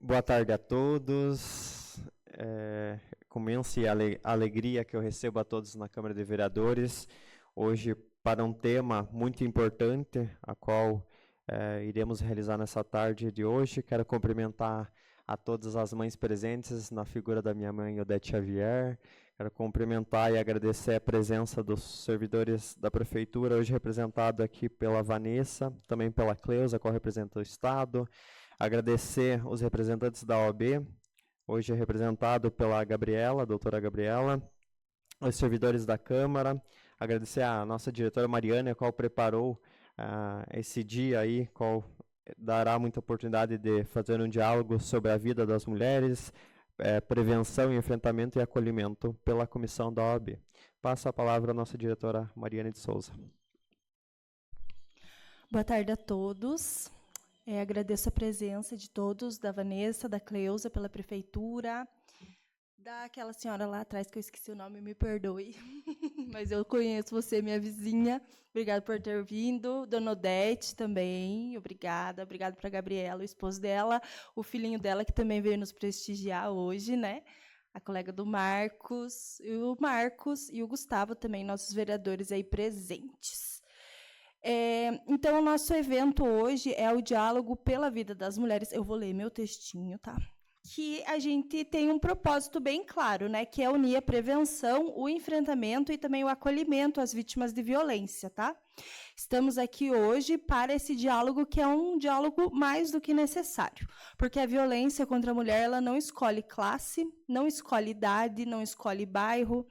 Boa tarde a todos. Com imensa alegria que eu recebo a todos na Câmara de Vereadores, hoje para um tema muito importante, a qual iremos realizar nessa tarde de hoje. Quero cumprimentar a todas as mães presentes, na figura da minha mãe, Odete Xavier. Quero cumprimentar e agradecer a presença dos servidores da Prefeitura, hoje representado aqui pela Vanessa, também pela Cleusa, qual representa o Estado. Agradecer os representantes da OAB, hoje representado pela Gabriela, doutora Gabriela, os servidores da Câmara, agradecer a nossa diretora Mariana, a qual preparou esse dia aí, qual dará muita oportunidade de fazer um diálogo sobre a vida das mulheres, prevenção, enfrentamento e acolhimento pela comissão da OAB. Passo a palavra à nossa diretora Mariana de Souza. Boa tarde a todos. Agradeço a presença de todos, da Vanessa, da Cleusa, pela Prefeitura, daquela senhora lá atrás, que eu esqueci o nome, me perdoe, mas eu conheço você, minha vizinha. Obrigada por ter vindo. Dona Odete também, obrigada. Obrigada para a Gabriela, o esposo dela, o filhinho dela, que também veio nos prestigiar hoje, né? A colega do Marcos e o Gustavo também, nossos vereadores aí presentes. Então, o nosso evento hoje é o Diálogo pela Vida das Mulheres. Eu vou ler meu textinho, tá? Que a gente tem um propósito bem claro, né? Que é unir a prevenção, o enfrentamento e também o acolhimento às vítimas de violência, tá? Estamos aqui hoje para esse diálogo, que é um diálogo mais do que necessário, porque a violência contra a mulher, ela não escolhe classe, não escolhe idade, não escolhe bairro.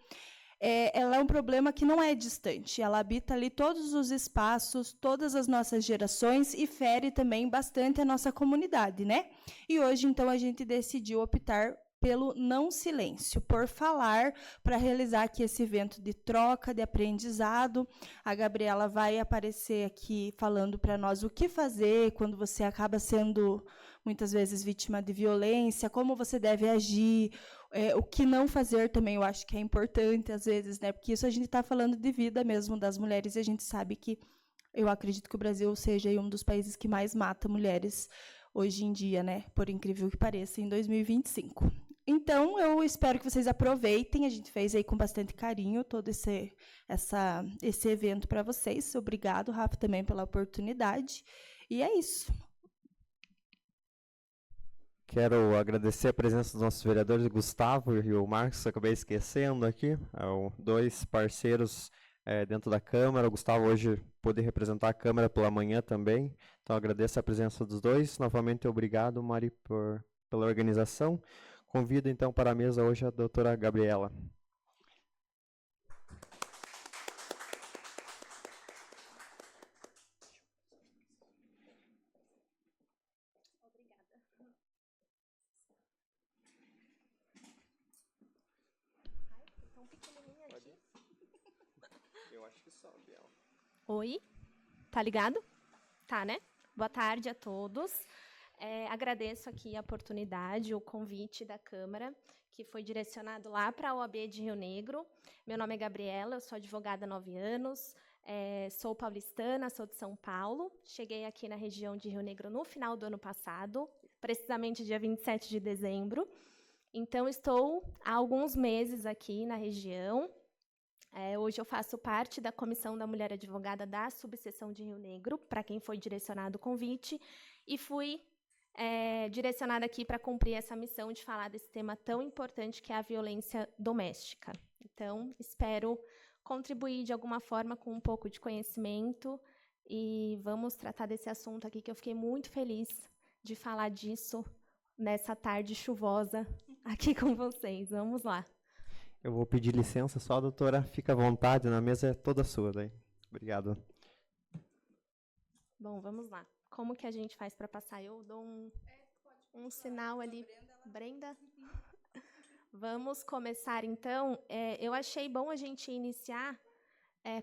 Ela é um problema que não é distante, ela habita ali todos os espaços, todas as nossas gerações e fere também bastante a nossa comunidade, né? E hoje, então, a gente decidiu optar pelo não silêncio, por falar, para realizar aqui esse evento de troca, de aprendizado. A Gabriela vai aparecer aqui falando para nós o que fazer quando você acaba sendo, muitas vezes, vítima de violência, como você deve agir, o que não fazer também, eu acho que é importante, às vezes, né? Porque isso a gente está falando de vida mesmo das mulheres, e a gente sabe que, eu acredito que o Brasil seja um dos países que mais mata mulheres hoje em dia, né? Por incrível que pareça, em 2025. Então, eu espero que vocês aproveitem, a gente fez aí com bastante carinho todo esse evento para vocês. Obrigado, Rafa, também pela oportunidade. E é isso. Quero agradecer a presença dos nossos vereadores, o Gustavo e o Marcos, acabei esquecendo aqui, dois parceiros dentro da Câmara. O Gustavo hoje pôde representar a Câmara pela manhã também, então agradeço a presença dos dois. Novamente, obrigado, Mari, pela organização. Convido, então, para a mesa hoje a doutora Gabriela. Eu acho que sobe ela. Oi, tá ligado? Tá, né? Boa tarde a todos. Agradeço aqui a oportunidade, o convite da Câmara, que foi direcionado lá para a OAB de Rio Negro. Meu nome é Gabriela, eu sou advogada há 9 anos, sou paulistana, sou de São Paulo. Cheguei aqui na região de Rio Negro no final do ano passado, precisamente dia 27 de dezembro. Então, estou há alguns meses aqui na região. Hoje eu faço parte da Comissão da Mulher Advogada da Subseção de Rio Negro, para quem foi direcionado o convite, e fui direcionada aqui para cumprir essa missão de falar desse tema tão importante que é a violência doméstica. Então, espero contribuir de alguma forma com um pouco de conhecimento e vamos tratar desse assunto aqui, que eu fiquei muito feliz de falar disso nessa tarde chuvosa aqui com vocês. Vamos lá. Eu vou pedir licença só, doutora. Fica à vontade, na mesa é toda sua daí. Obrigado. Bom, vamos lá. Como que a gente faz para passar? Eu dou um sinal ali. Brenda? Vamos começar, então. Eu achei bom a gente iniciar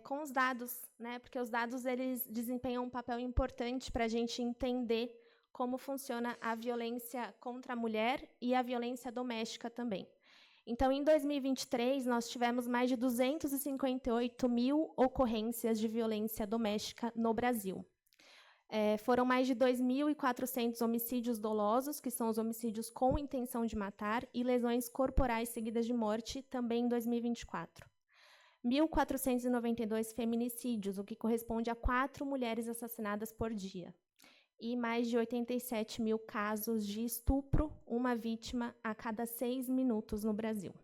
com os dados, né? Porque os dados eles desempenham um papel importante para a gente entender como funciona a violência contra a mulher e a violência doméstica também. Então, em 2023, nós tivemos mais de 258 mil ocorrências de violência doméstica no Brasil. Foram mais de 2.400 homicídios dolosos, que são os homicídios com intenção de matar, e lesões corporais seguidas de morte, também em 2024. 1.492 feminicídios, o que corresponde a 4 mulheres assassinadas por dia. E mais de 87 mil casos de estupro, uma vítima a cada 6 minutos no Brasil.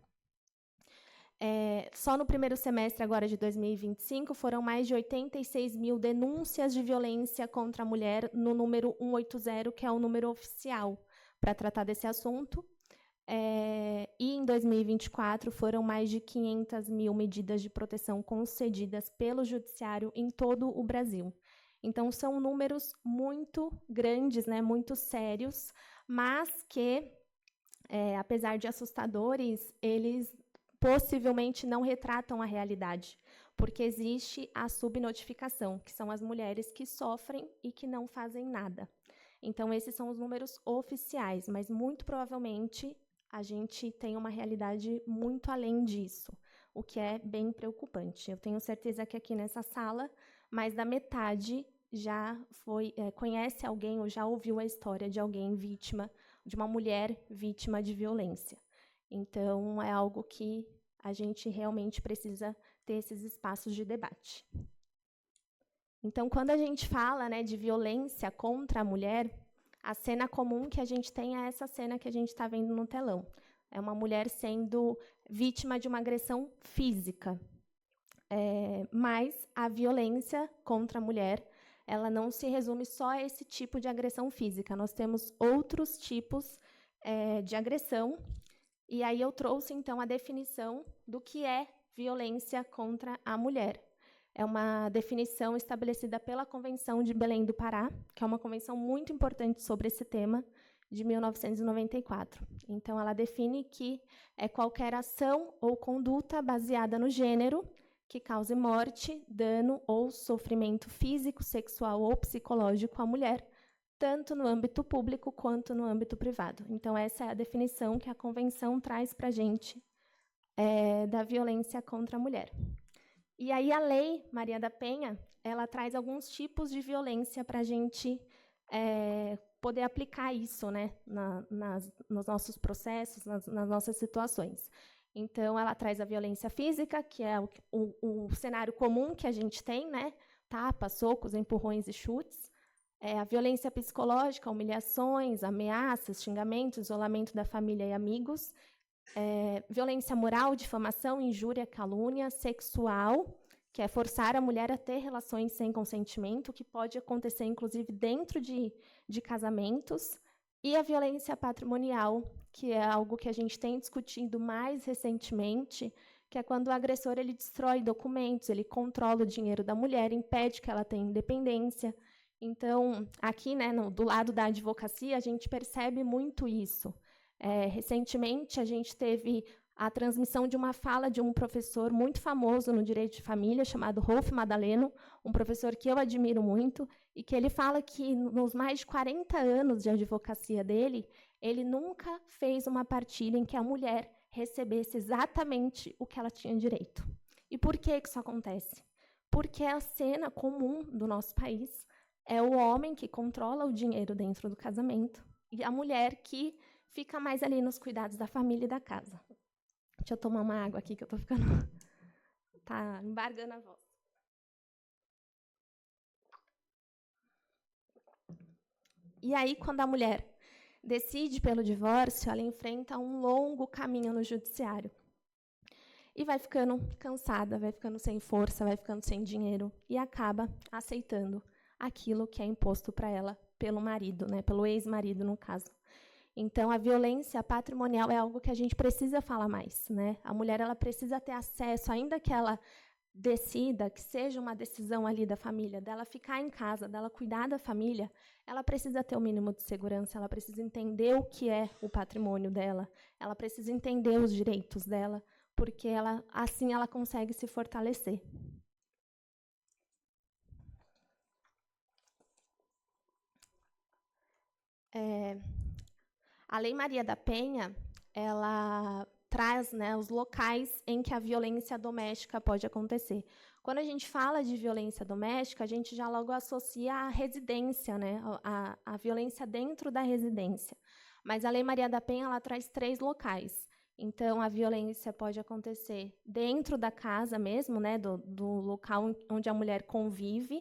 Só no primeiro semestre agora de 2025, foram mais de 86 mil denúncias de violência contra a mulher no número 180, que é o número oficial para tratar desse assunto. E em 2024, foram mais de 500 mil medidas de proteção concedidas pelo Judiciário em todo o Brasil. Então, são números muito grandes, né, muito sérios, mas que, apesar de assustadores, eles possivelmente não retratam a realidade, porque existe a subnotificação, que são as mulheres que sofrem e que não fazem nada. Então, esses são os números oficiais, mas muito provavelmente a gente tem uma realidade muito além disso, o que é bem preocupante. Eu tenho certeza que aqui nessa sala, mais da metade já conhece alguém ou já ouviu a história de alguém vítima, de uma mulher vítima de violência. Então, é algo que a gente realmente precisa ter esses espaços de debate. Então, quando a gente fala, né, de violência contra a mulher, a cena comum que a gente tem é essa cena que a gente está vendo no telão. É uma mulher sendo vítima de uma agressão física. Mas a violência contra a mulher, ela não se resume só a esse tipo de agressão física. Nós temos outros tipos de agressão. E aí eu trouxe, então, a definição do que é violência contra a mulher. É uma definição estabelecida pela Convenção de Belém do Pará, que é uma convenção muito importante sobre esse tema, de 1994. Então, ela define que é qualquer ação ou conduta baseada no gênero que cause morte, dano ou sofrimento físico, sexual ou psicológico à mulher, tanto no âmbito público quanto no âmbito privado. Então, essa é a definição que a Convenção traz para a gente da violência contra a mulher. E aí, a Lei Maria da Penha, ela traz alguns tipos de violência para a gente poder aplicar isso, né, nos nossos processos, nas nossas situações. Então, ela traz a violência física, que é o cenário comum que a gente tem, né, tapas, socos, empurrões e chutes. A violência psicológica, humilhações, ameaças, xingamentos, isolamento da família e amigos. Violência moral, difamação, injúria, calúnia, sexual, que é forçar a mulher a ter relações sem consentimento, que pode acontecer, inclusive, dentro de casamentos. E a violência patrimonial, que é algo que a gente tem discutido mais recentemente, que é quando o agressor ele destrói documentos, ele controla o dinheiro da mulher, impede que ela tenha independência. Então, aqui, né, do lado da advocacia, a gente percebe muito isso. Recentemente, a gente teve a transmissão de uma fala de um professor muito famoso no direito de família, chamado Rolf Madaleno, um professor que eu admiro muito, e que ele fala que, nos mais de 40 anos de advocacia dele, ele nunca fez uma partilha em que a mulher recebesse exatamente o que ela tinha direito. E por que isso acontece? Porque a cena comum do nosso país é o homem que controla o dinheiro dentro do casamento e a mulher que fica mais ali nos cuidados da família e da casa. Deixa eu tomar uma água aqui, que eu estou ficando... Tá embargando a voz. E aí, quando a mulher decide pelo divórcio, ela enfrenta um longo caminho no judiciário. E vai ficando cansada, vai ficando sem força, vai ficando sem dinheiro e acaba aceitando aquilo que é imposto para ela pelo marido, né, pelo ex-marido, no caso. Então, a violência patrimonial é algo que a gente precisa falar mais, né? A mulher ela precisa ter acesso, ainda que ela decida, que seja uma decisão ali da família, dela ficar em casa, dela cuidar da família, ela precisa ter o mínimo de segurança, ela precisa entender o que é o patrimônio dela, ela precisa entender os direitos dela, porque assim ela consegue se fortalecer. A Lei Maria da Penha, ela traz, né, os locais em que a violência doméstica pode acontecer. Quando a gente fala de violência doméstica, a gente já logo associa a residência, né, a violência dentro da residência. Mas a Lei Maria da Penha ela traz 3 locais. Então, a violência pode acontecer dentro da casa mesmo, né, do local onde a mulher convive.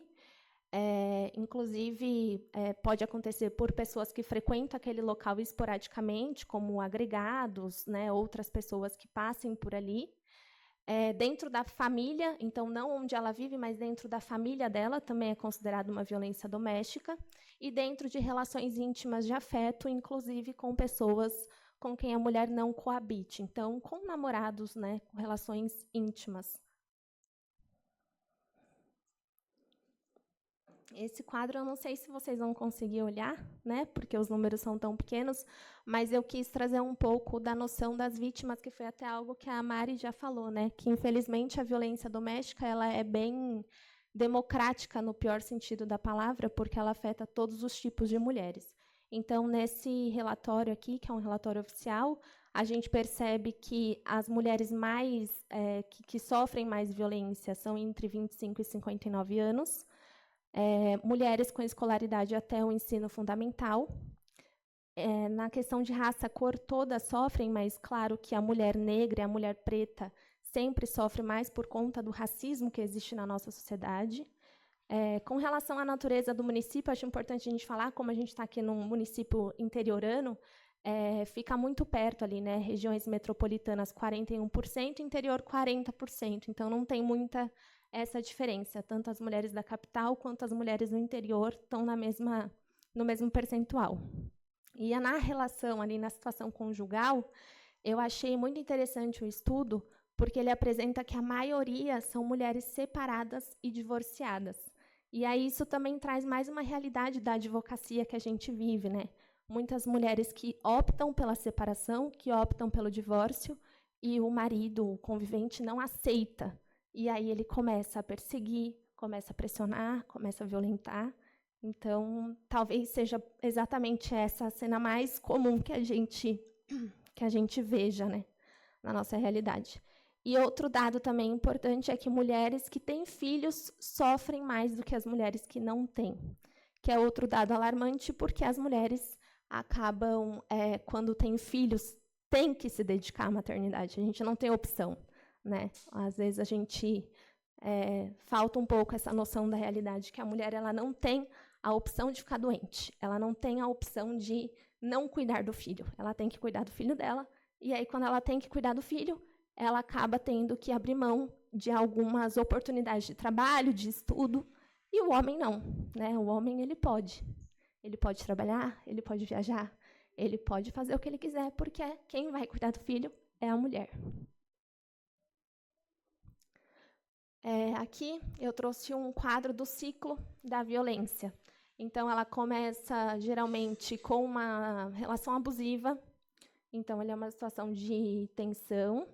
Inclusive, pode acontecer por pessoas que frequentam aquele local esporadicamente, como agregados, né, outras pessoas que passem por ali. Dentro da família, então, não onde ela vive, mas dentro da família dela, também é considerado uma violência doméstica. E dentro de relações íntimas de afeto, inclusive com pessoas com quem a mulher não coabite. Então, com namorados, né, com relações íntimas. Esse quadro, eu não sei se vocês vão conseguir olhar, né, porque os números são tão pequenos, mas eu quis trazer um pouco da noção das vítimas, que foi até algo que a Mari já falou, né, que, infelizmente, a violência doméstica ela é bem democrática, no pior sentido da palavra, porque ela afeta todos os tipos de mulheres. Então, nesse relatório aqui, que é um relatório oficial, a gente percebe que as mulheres mais que sofrem mais violência são entre 25 e 59 anos, mulheres com escolaridade até o ensino fundamental. Na questão de raça, cor, todas sofrem, mas claro que a mulher negra e a mulher preta sempre sofrem mais por conta do racismo que existe na nossa sociedade. Com relação à natureza do município, acho importante a gente falar, como a gente está aqui num município interiorano, fica muito perto ali, né? Regiões metropolitanas 41%, interior 40%, então não tem muita essa diferença. Tanto as mulheres da capital quanto as mulheres do interior estão no mesmo percentual. E na relação ali, na situação conjugal, eu achei muito interessante o estudo, porque ele apresenta que a maioria são mulheres separadas e divorciadas. E aí isso também traz mais uma realidade da advocacia que a gente vive, né? Muitas mulheres que optam pela separação, que optam pelo divórcio, e o marido, o convivente, não aceita. E aí ele começa a perseguir, começa a pressionar, começa a violentar. Então, talvez seja exatamente essa a cena mais comum que a gente veja, né, na nossa realidade. E outro dado também importante é que mulheres que têm filhos sofrem mais do que as mulheres que não têm, que é outro dado alarmante, porque as mulheres acabam, quando têm filhos, têm que se dedicar à maternidade. A gente não tem opção, né? Às vezes a gente falta um pouco essa noção da realidade, que a mulher ela não tem a opção de ficar doente, ela não tem a opção de não cuidar do filho, ela tem que cuidar do filho dela, e aí, quando ela tem que cuidar do filho, ela acaba tendo que abrir mão de algumas oportunidades de trabalho, de estudo, e o homem não, né? O homem ele pode trabalhar, ele pode viajar, ele pode fazer o que ele quiser, porque quem vai cuidar do filho é a mulher. Aqui eu trouxe um quadro do ciclo da violência. Então, ela começa, geralmente, com uma relação abusiva. Então, ele é uma situação de tensão.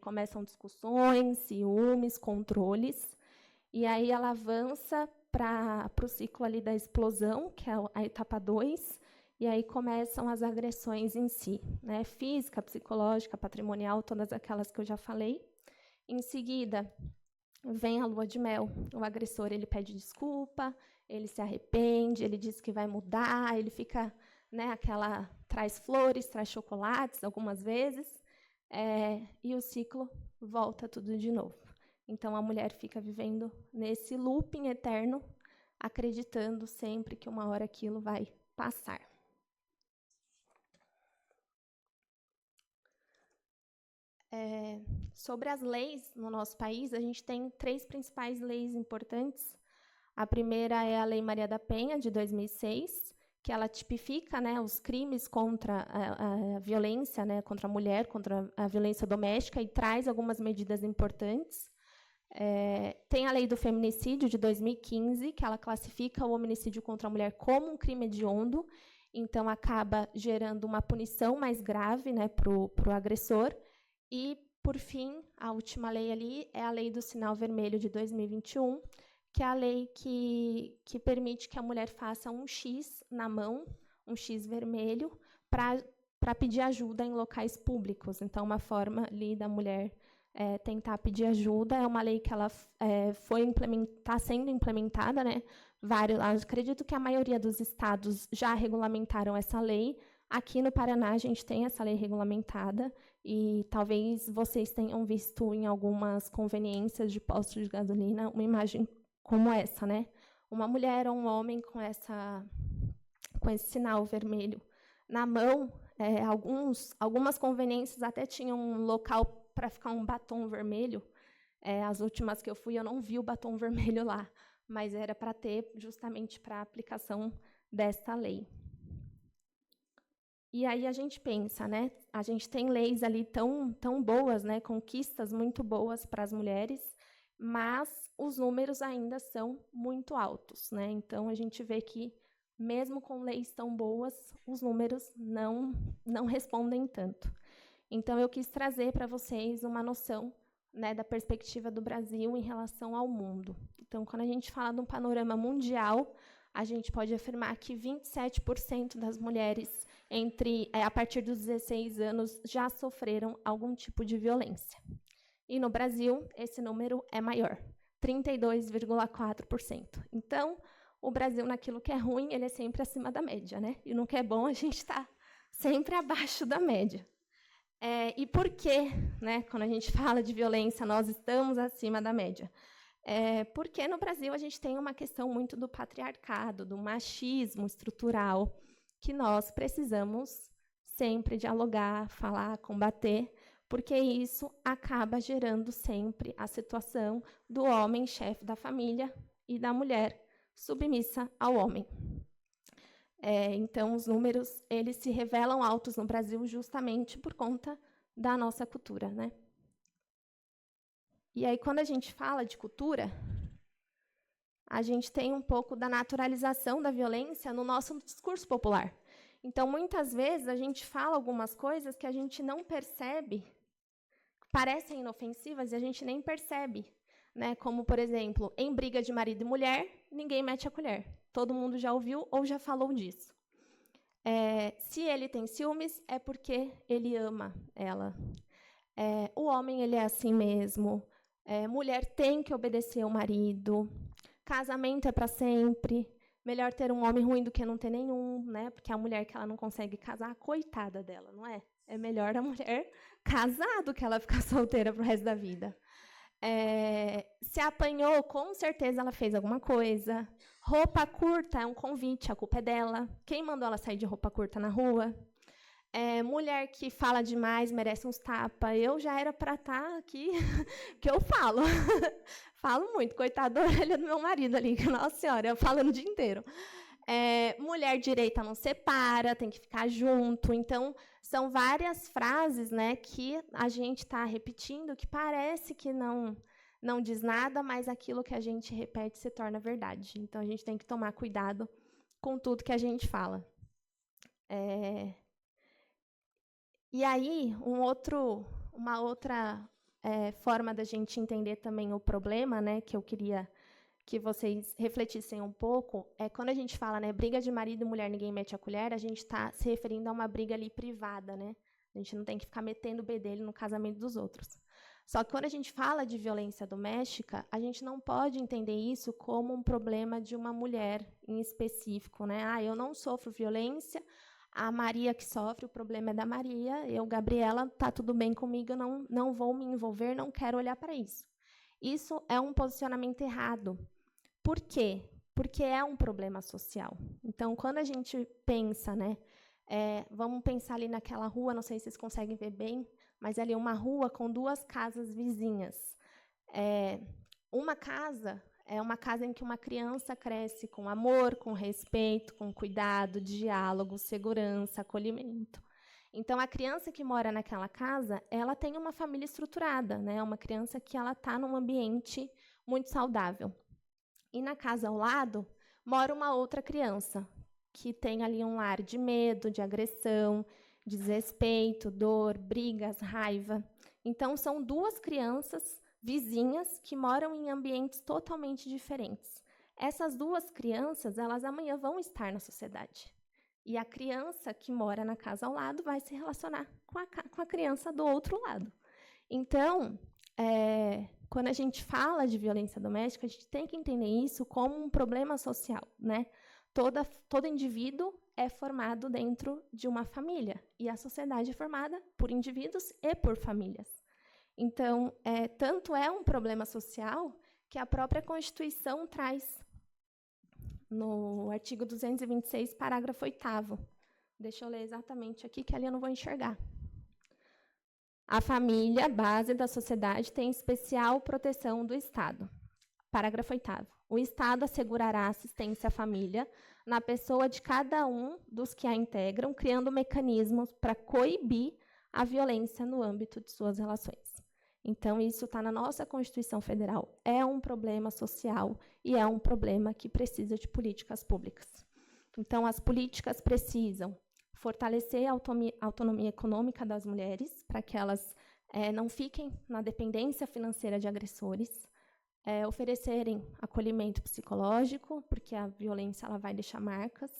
Começam discussões, ciúmes, controles. E aí ela avança para o ciclo ali da explosão, que é a etapa 2. E aí começam as agressões em si, né? Física, psicológica, patrimonial, todas aquelas que eu já falei. Em seguida, vem a lua de mel. O agressor ele pede desculpa, ele se arrepende, ele diz que vai mudar, ele fica, né, traz flores, traz chocolates algumas vezes, e o ciclo volta tudo de novo. Então a mulher fica vivendo nesse looping eterno, acreditando sempre que uma hora aquilo vai passar. Sobre as leis no nosso país, a gente tem 3 principais leis importantes. A primeira é a Lei Maria da Penha, de 2006, que ela tipifica, né, os crimes contra a violência, né, contra a mulher, contra a violência doméstica, e traz algumas medidas importantes. Tem a Lei do Feminicídio, de 2015, que ela classifica o hominicídio contra a mulher como um crime hediondo, então acaba gerando uma punição mais grave, né, para o agressor. E, por fim, a última lei ali é a Lei do Sinal Vermelho, de 2021, que é a lei que permite que a mulher faça um X na mão, um X vermelho, para para pedir ajuda em locais públicos. Então, uma forma ali da mulher tentar pedir ajuda é uma lei que ela está sendo implementada, né? Acredito que a maioria dos estados já regulamentaram essa lei. Aqui no Paraná, a gente tem essa lei regulamentada, e talvez vocês tenham visto em algumas conveniências de postos de gasolina uma imagem como essa, né? Uma mulher ou um homem com esse sinal vermelho na mão. Algumas conveniências até tinham um local para ficar um batom vermelho. As últimas que eu fui, eu não vi o batom vermelho lá, mas era para ter justamente para a aplicação desta lei. E aí a gente pensa, né? A gente tem leis ali tão boas, né? Conquistas muito boas para as mulheres, mas os números ainda são muito altos, né? Então a gente vê que, mesmo com leis tão boas, os números não respondem tanto. Então eu quis trazer para vocês uma noção, né, da perspectiva do Brasil em relação ao mundo. Então, quando a gente fala de um panorama mundial, a gente pode afirmar que 27% das mulheres a partir dos 16 anos já sofreram algum tipo de violência. E no Brasil, esse número é maior, 32,4%. Então, o Brasil, naquilo que é ruim, ele é sempre acima da média, né? E no que é bom, a gente está sempre abaixo da média. E por que, né, quando a gente fala de violência, nós estamos acima da média? Porque no Brasil a gente tem uma questão muito do patriarcado, do machismo estrutural, que nós precisamos sempre dialogar, falar, combater, porque isso acaba gerando sempre a situação do homem chefe da família e da mulher submissa ao homem. Então, os números eles se revelam altos no Brasil justamente por conta da nossa cultura, né? E aí, quando a gente fala de cultura, a gente tem um pouco da naturalização da violência no nosso discurso popular. Então, muitas vezes, a gente fala algumas coisas que a gente não percebe, parecem inofensivas e a gente nem percebe, né? Como, por exemplo, em briga de marido e mulher, ninguém mete a colher. Todo mundo já ouviu ou já falou disso. Se ele tem ciúmes, é porque ele ama ela. O homem ele é assim mesmo. Mulher tem que obedecer ao marido. Casamento é para sempre. Melhor ter um homem ruim do que não ter nenhum, né? Porque a mulher que ela não consegue casar, coitada dela, não é? É melhor a mulher casar do que ela ficar solteira pro resto da vida. Se apanhou, com certeza ela fez alguma coisa. Roupa curta é um convite, a culpa é dela. Quem mandou ela sair de roupa curta na rua? Mulher que fala demais merece uns tapas. Eu já era para estar aqui, que eu falo. Falo muito, coitado da orelha do meu marido ali, que, nossa senhora, eu falo o dia inteiro. Mulher direita não separa, tem que ficar junto. Então, são várias frases, né, que a gente está repetindo, que parece que não diz nada, mas aquilo que a gente repete se torna verdade. Então, a gente tem que tomar cuidado com tudo que a gente fala. E aí, uma outra forma da gente entender também o problema, né, que eu queria que vocês refletissem um pouco, quando a gente fala, né, briga de marido e mulher, ninguém mete a colher, a gente está se referindo a uma briga ali privada, né? A gente não tem que ficar metendo o bedelho no casamento dos outros. Só que quando a gente fala de violência doméstica, a gente não pode entender isso como um problema de uma mulher em específico, né? Eu não sofro violência, a Maria que sofre, o problema é da Maria, eu, Gabriela, tá tudo bem comigo, eu não vou me envolver, não quero olhar para isso. Isso é um posicionamento errado. Por quê? Porque é um problema social. Então, quando a gente pensa, né, vamos pensar ali naquela rua, não sei se vocês conseguem ver bem, mas ali uma rua com duas casas vizinhas. Uma casa é uma casa em que uma criança cresce com amor, com respeito, com cuidado, diálogo, segurança, acolhimento. Então, a criança que mora naquela casa, ela tem uma família estruturada, né? Uma criança que ela está num ambiente muito saudável. E na casa ao lado, mora uma outra criança, que tem ali um lar de medo, de agressão, de desrespeito, dor, brigas, raiva. Então, são duas crianças vizinhas que moram em ambientes totalmente diferentes. Essas duas crianças, elas amanhã vão estar na sociedade. E a criança que mora na casa ao lado vai se relacionar com a criança do outro lado. Então, quando a gente fala de violência doméstica, a gente tem que entender isso como um problema social, né? Todo indivíduo é formado dentro de uma família, e a sociedade é formada por indivíduos e por famílias. Então, tanto é um problema social que a própria Constituição traz no artigo 226, parágrafo 8º. Deixa eu ler exatamente aqui, que ali eu não vou enxergar. A família, base da sociedade, tem especial proteção do Estado. Parágrafo 8º. O Estado assegurará assistência à família na pessoa de cada um dos que a integram, criando mecanismos para coibir a violência no âmbito de suas relações. Então, isso está na nossa Constituição Federal. É um problema social e é um problema que precisa de políticas públicas. Então, as políticas precisam fortalecer a autonomia econômica das mulheres, para que elas não fiquem na dependência financeira de agressores, oferecerem acolhimento psicológico, porque a violência ela vai deixar marcas,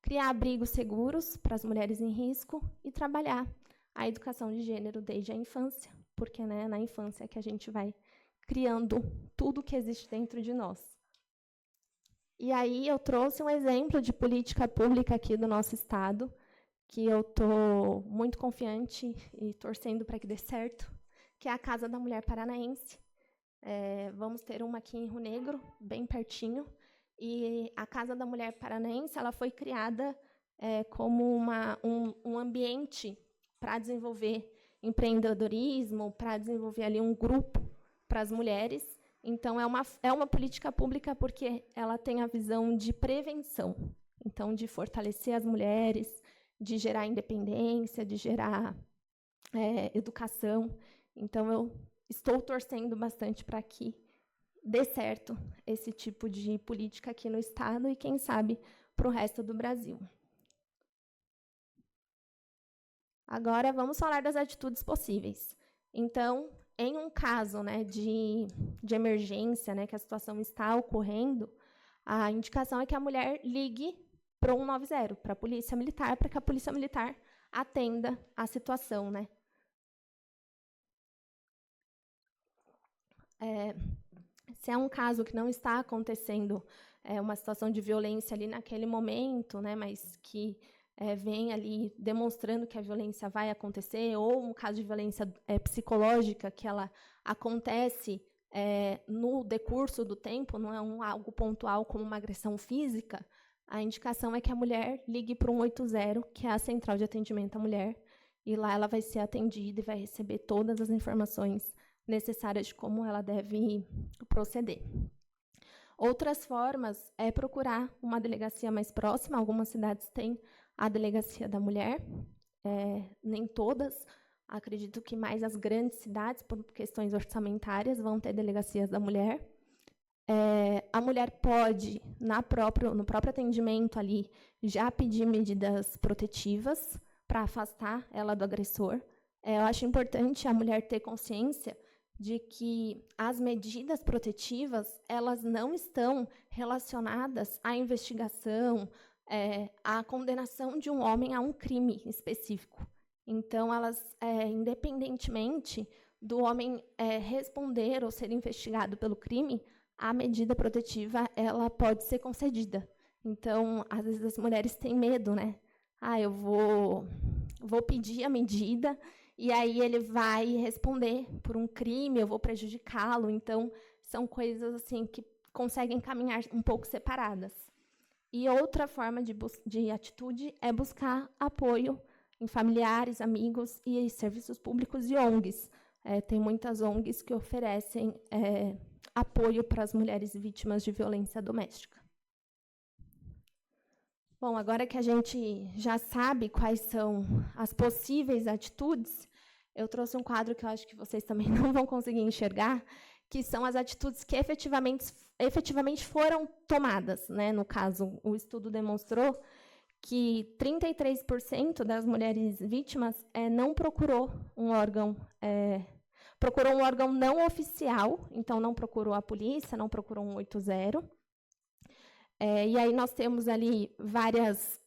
criar abrigos seguros para as mulheres em risco e trabalhar a educação de gênero desde a infância, porque na infância é que a gente vai criando tudo que existe dentro de nós. E aí eu trouxe um exemplo de política pública aqui do nosso estado, que eu estou muito confiante e torcendo para que dê certo, que é a Casa da Mulher Paranaense. Vamos ter uma aqui em Rio Negro, bem pertinho, e a Casa da Mulher Paranaense ela foi criada como um ambiente para desenvolver empreendedorismo, para desenvolver ali um grupo para as mulheres. Então, é uma política pública porque ela tem a visão de prevenção, então, de fortalecer as mulheres, de gerar independência, de gerar educação. Então, eu estou torcendo bastante para que dê certo esse tipo de política aqui no estado e, quem sabe, para o resto do Brasil. Agora, vamos falar das atitudes possíveis. Então, em um caso de emergência, que a situação está ocorrendo, a indicação é que a mulher ligue para o 190, para a Polícia Militar, para que a Polícia Militar atenda a situação. Se é um caso que não está acontecendo uma situação de violência ali naquele momento, mas que vem ali demonstrando que a violência vai acontecer, ou um caso de violência psicológica, que ela acontece no decurso do tempo, não é algo pontual como uma agressão física, a indicação é que a mulher ligue para o 180, que é a Central de Atendimento à Mulher, e lá ela vai ser atendida e vai receber todas as informações necessárias de como ela deve proceder. Outras formas é procurar uma delegacia mais próxima. Algumas cidades têm a delegacia da mulher, nem todas. Acredito que mais as grandes cidades, por questões orçamentárias, vão ter delegacias da mulher. A mulher pode, no próprio atendimento ali, já pedir medidas protetivas para afastar ela do agressor. Eu acho importante a mulher ter consciência de que as medidas protetivas elas não estão relacionadas à investigação, à condenação de um homem a um crime específico. Então, elas, independentemente do homem responder ou ser investigado pelo crime, a medida protetiva ela pode ser concedida. Então, às vezes as mulheres têm medo, eu vou pedir a medida e aí ele vai responder por um crime, eu vou prejudicá-lo. Então, são coisas assim que conseguem caminhar um pouco separadas. E outra forma de atitude é buscar apoio em familiares, amigos e serviços públicos e ONGs. Tem muitas ONGs que oferecem apoio para as mulheres vítimas de violência doméstica. Bom, agora que a gente já sabe quais são as possíveis atitudes, eu trouxe um quadro que eu acho que vocês também não vão conseguir enxergar, que são as atitudes que efetivamente foram tomadas. No caso, o estudo demonstrou que 33% das mulheres vítimas não procurou um órgão não oficial, então não procurou a polícia, não procurou um 180. E aí nós temos ali várias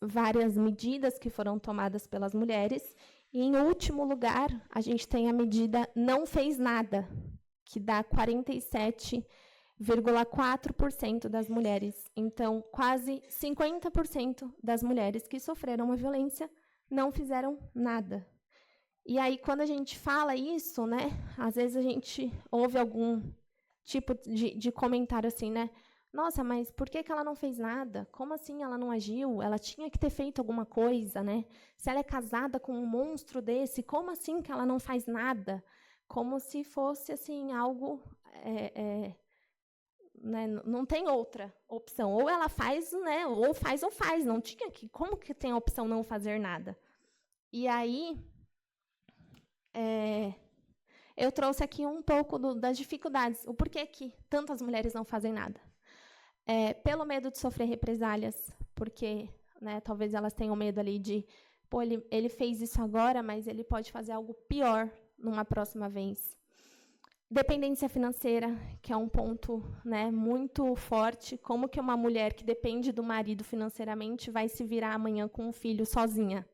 medidas que foram tomadas pelas mulheres. E, em último lugar, a gente tem a medida Não Fez Nada, que dá 47,4% das mulheres. Então, quase 50% das mulheres que sofreram uma violência não fizeram nada. E aí, quando a gente fala isso, né, às vezes a gente ouve algum tipo de comentário assim, né? Nossa, mas por que ela não fez nada? Como assim ela não agiu? Ela tinha que ter feito alguma coisa, né? Se ela é casada com um monstro desse, como assim que ela não faz nada? Como se fosse assim algo, né? Não tem outra opção. Ou ela faz, né? Ou faz. Não tinha que. Como que tem a opção não fazer nada? E aí, eu trouxe aqui um pouco das dificuldades. O porquê que tantas mulheres não fazem nada? Pelo medo de sofrer represálias, porque, né, talvez elas tenham medo ali de, pô, ele fez isso agora, mas ele pode fazer algo pior numa próxima vez. Dependência financeira, que é um ponto, né, muito forte. Como que uma mulher que depende do marido financeiramente vai se virar amanhã com um filho sozinha?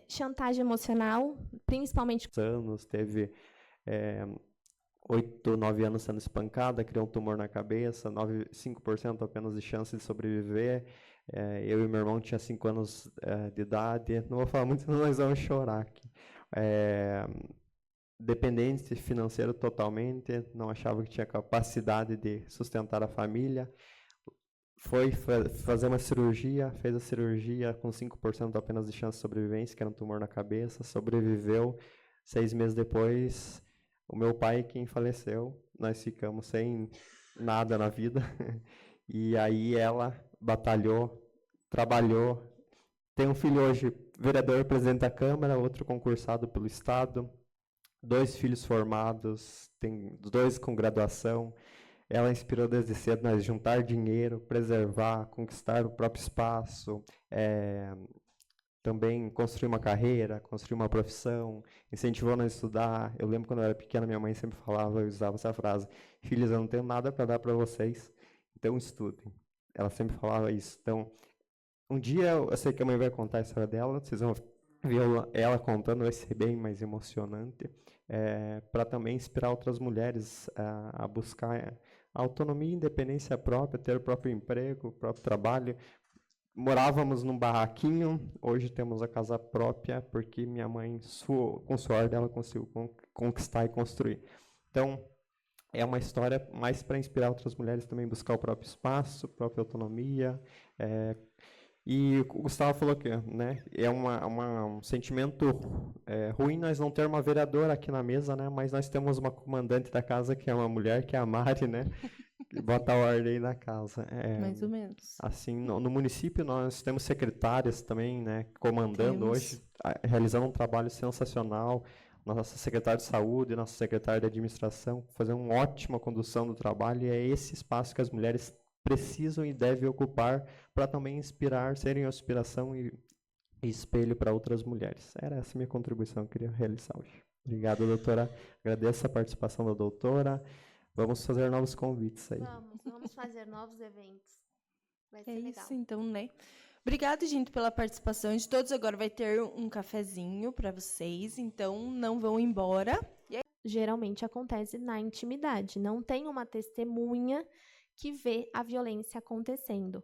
Chantagem emocional, principalmente... Anos, teve 8, 9 anos sendo espancada, criou um tumor na cabeça, 5% apenas de chance de sobreviver. Eu e meu irmão tinha 5 anos de idade. Não vou falar muito, senão nós vamos chorar aqui. Dependente financeiro totalmente, não achava que tinha capacidade de sustentar a família. Foi fazer uma cirurgia, fez a cirurgia com 5% apenas de chance de sobrevivência, que era um tumor na cabeça, sobreviveu. 6 meses depois, o meu pai quem faleceu, nós ficamos sem nada na vida. E aí ela batalhou, trabalhou. Tem um filho hoje, vereador, presidente da Câmara, outro concursado pelo Estado, 2 filhos formados, tem 2 com graduação. Ela inspirou desde cedo a juntar dinheiro, preservar, conquistar o próprio espaço, também construir uma carreira, construir uma profissão, incentivou nós a estudar. Eu lembro quando eu era pequena, minha mãe sempre falava, eu usava essa frase: filhos, eu não tenho nada para dar para vocês, então estudem. Ela sempre falava isso. Então, um dia, eu sei que a mãe vai contar a história dela, vocês vão ver ela contando, vai ser bem mais emocionante, para também inspirar outras mulheres a buscar a autonomia e independência própria, ter o próprio emprego, o próprio trabalho. Morávamos num barraquinho, hoje temos a casa própria, porque minha mãe, com o suor dela, conseguiu conquistar e construir. Então, é uma história mais para inspirar outras mulheres também buscar o próprio espaço, própria autonomia. E o Gustavo falou que, né, um sentimento ruim nós não ter uma vereadora aqui na mesa, né, mas nós temos uma comandante da casa que é uma mulher, que é a Mari, né, que bota a ordem na casa. Mais ou menos. Assim, no município nós temos secretárias também, né, comandando hoje, realizando um trabalho sensacional. Nossa secretária de saúde, nossa secretária de administração, fazendo uma ótima condução do trabalho, e é esse espaço que as mulheres precisam e devem ocupar para também inspirar, serem inspiração e espelho para outras mulheres. Era essa a minha contribuição que eu queria realizar hoje. Obrigado, doutora. Agradeço a participação da doutora. Vamos fazer novos convites aí. Vamos fazer novos eventos. Vai ser legal. Isso, então, né? Obrigada, gente, pela participação de todos. Agora vai ter um cafezinho para vocês, então não vão embora. Geralmente acontece na intimidade. Não tem uma testemunha que vê a violência acontecendo.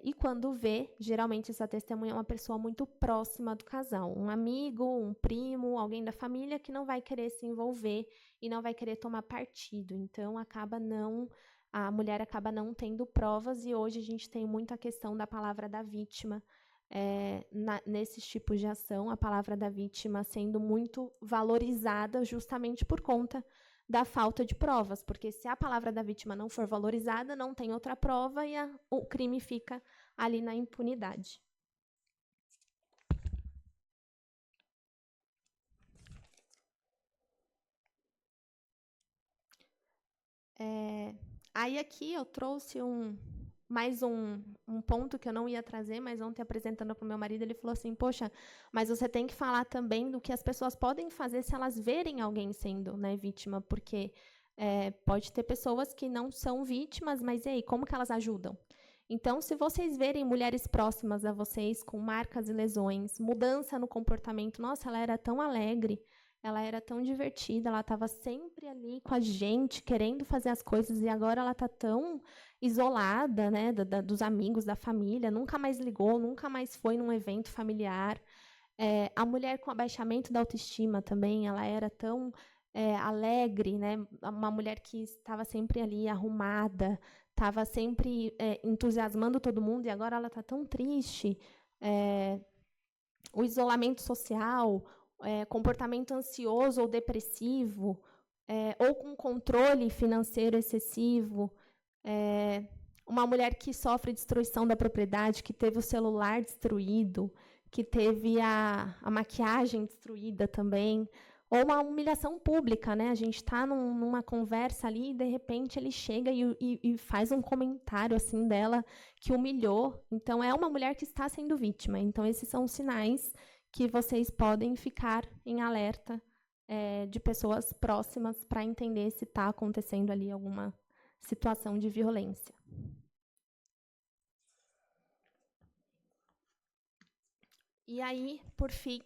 E quando vê, geralmente essa testemunha é uma pessoa muito próxima do casal. Um amigo, um primo, alguém da família que não vai querer se envolver e não vai querer tomar partido. Então, a mulher acaba não tendo provas, e hoje a gente tem muito a questão da palavra da vítima nesses tipos de ação, a palavra da vítima sendo muito valorizada justamente por conta da falta de provas, porque se a palavra da vítima não for valorizada, não tem outra prova e o crime fica ali na impunidade. Aí aqui eu trouxe mais um ponto que eu não ia trazer, mas ontem apresentando para o meu marido, ele falou assim, poxa, mas você tem que falar também do que as pessoas podem fazer se elas verem alguém sendo, né, vítima, porque Pode ter pessoas que não são vítimas, mas e aí, como que elas ajudam? Então, se vocês verem mulheres próximas a vocês com marcas e lesões, mudança no comportamento, nossa, ela era tão alegre, ela era tão divertida, ela estava sempre ali com a gente, querendo fazer as coisas, e agora ela está tão isolada, né, dos amigos, da família, nunca mais ligou, nunca mais foi num evento familiar. A mulher com abaixamento da autoestima também, ela era tão alegre, né, uma mulher que estava sempre ali arrumada, estava sempre entusiasmando todo mundo, e agora ela está tão triste. O isolamento social, comportamento ansioso ou depressivo, ou com controle financeiro excessivo, uma mulher que sofre destruição da propriedade, que teve o celular destruído, que teve a maquiagem destruída também, ou uma humilhação pública, né? A gente está numa conversa ali e, de repente, ele chega e faz um comentário assim dela que humilhou. Então, é uma mulher que está sendo vítima. Então, esses são os sinais que vocês podem ficar em alerta de pessoas próximas para entender se está acontecendo ali alguma situação de violência. E aí, por fim,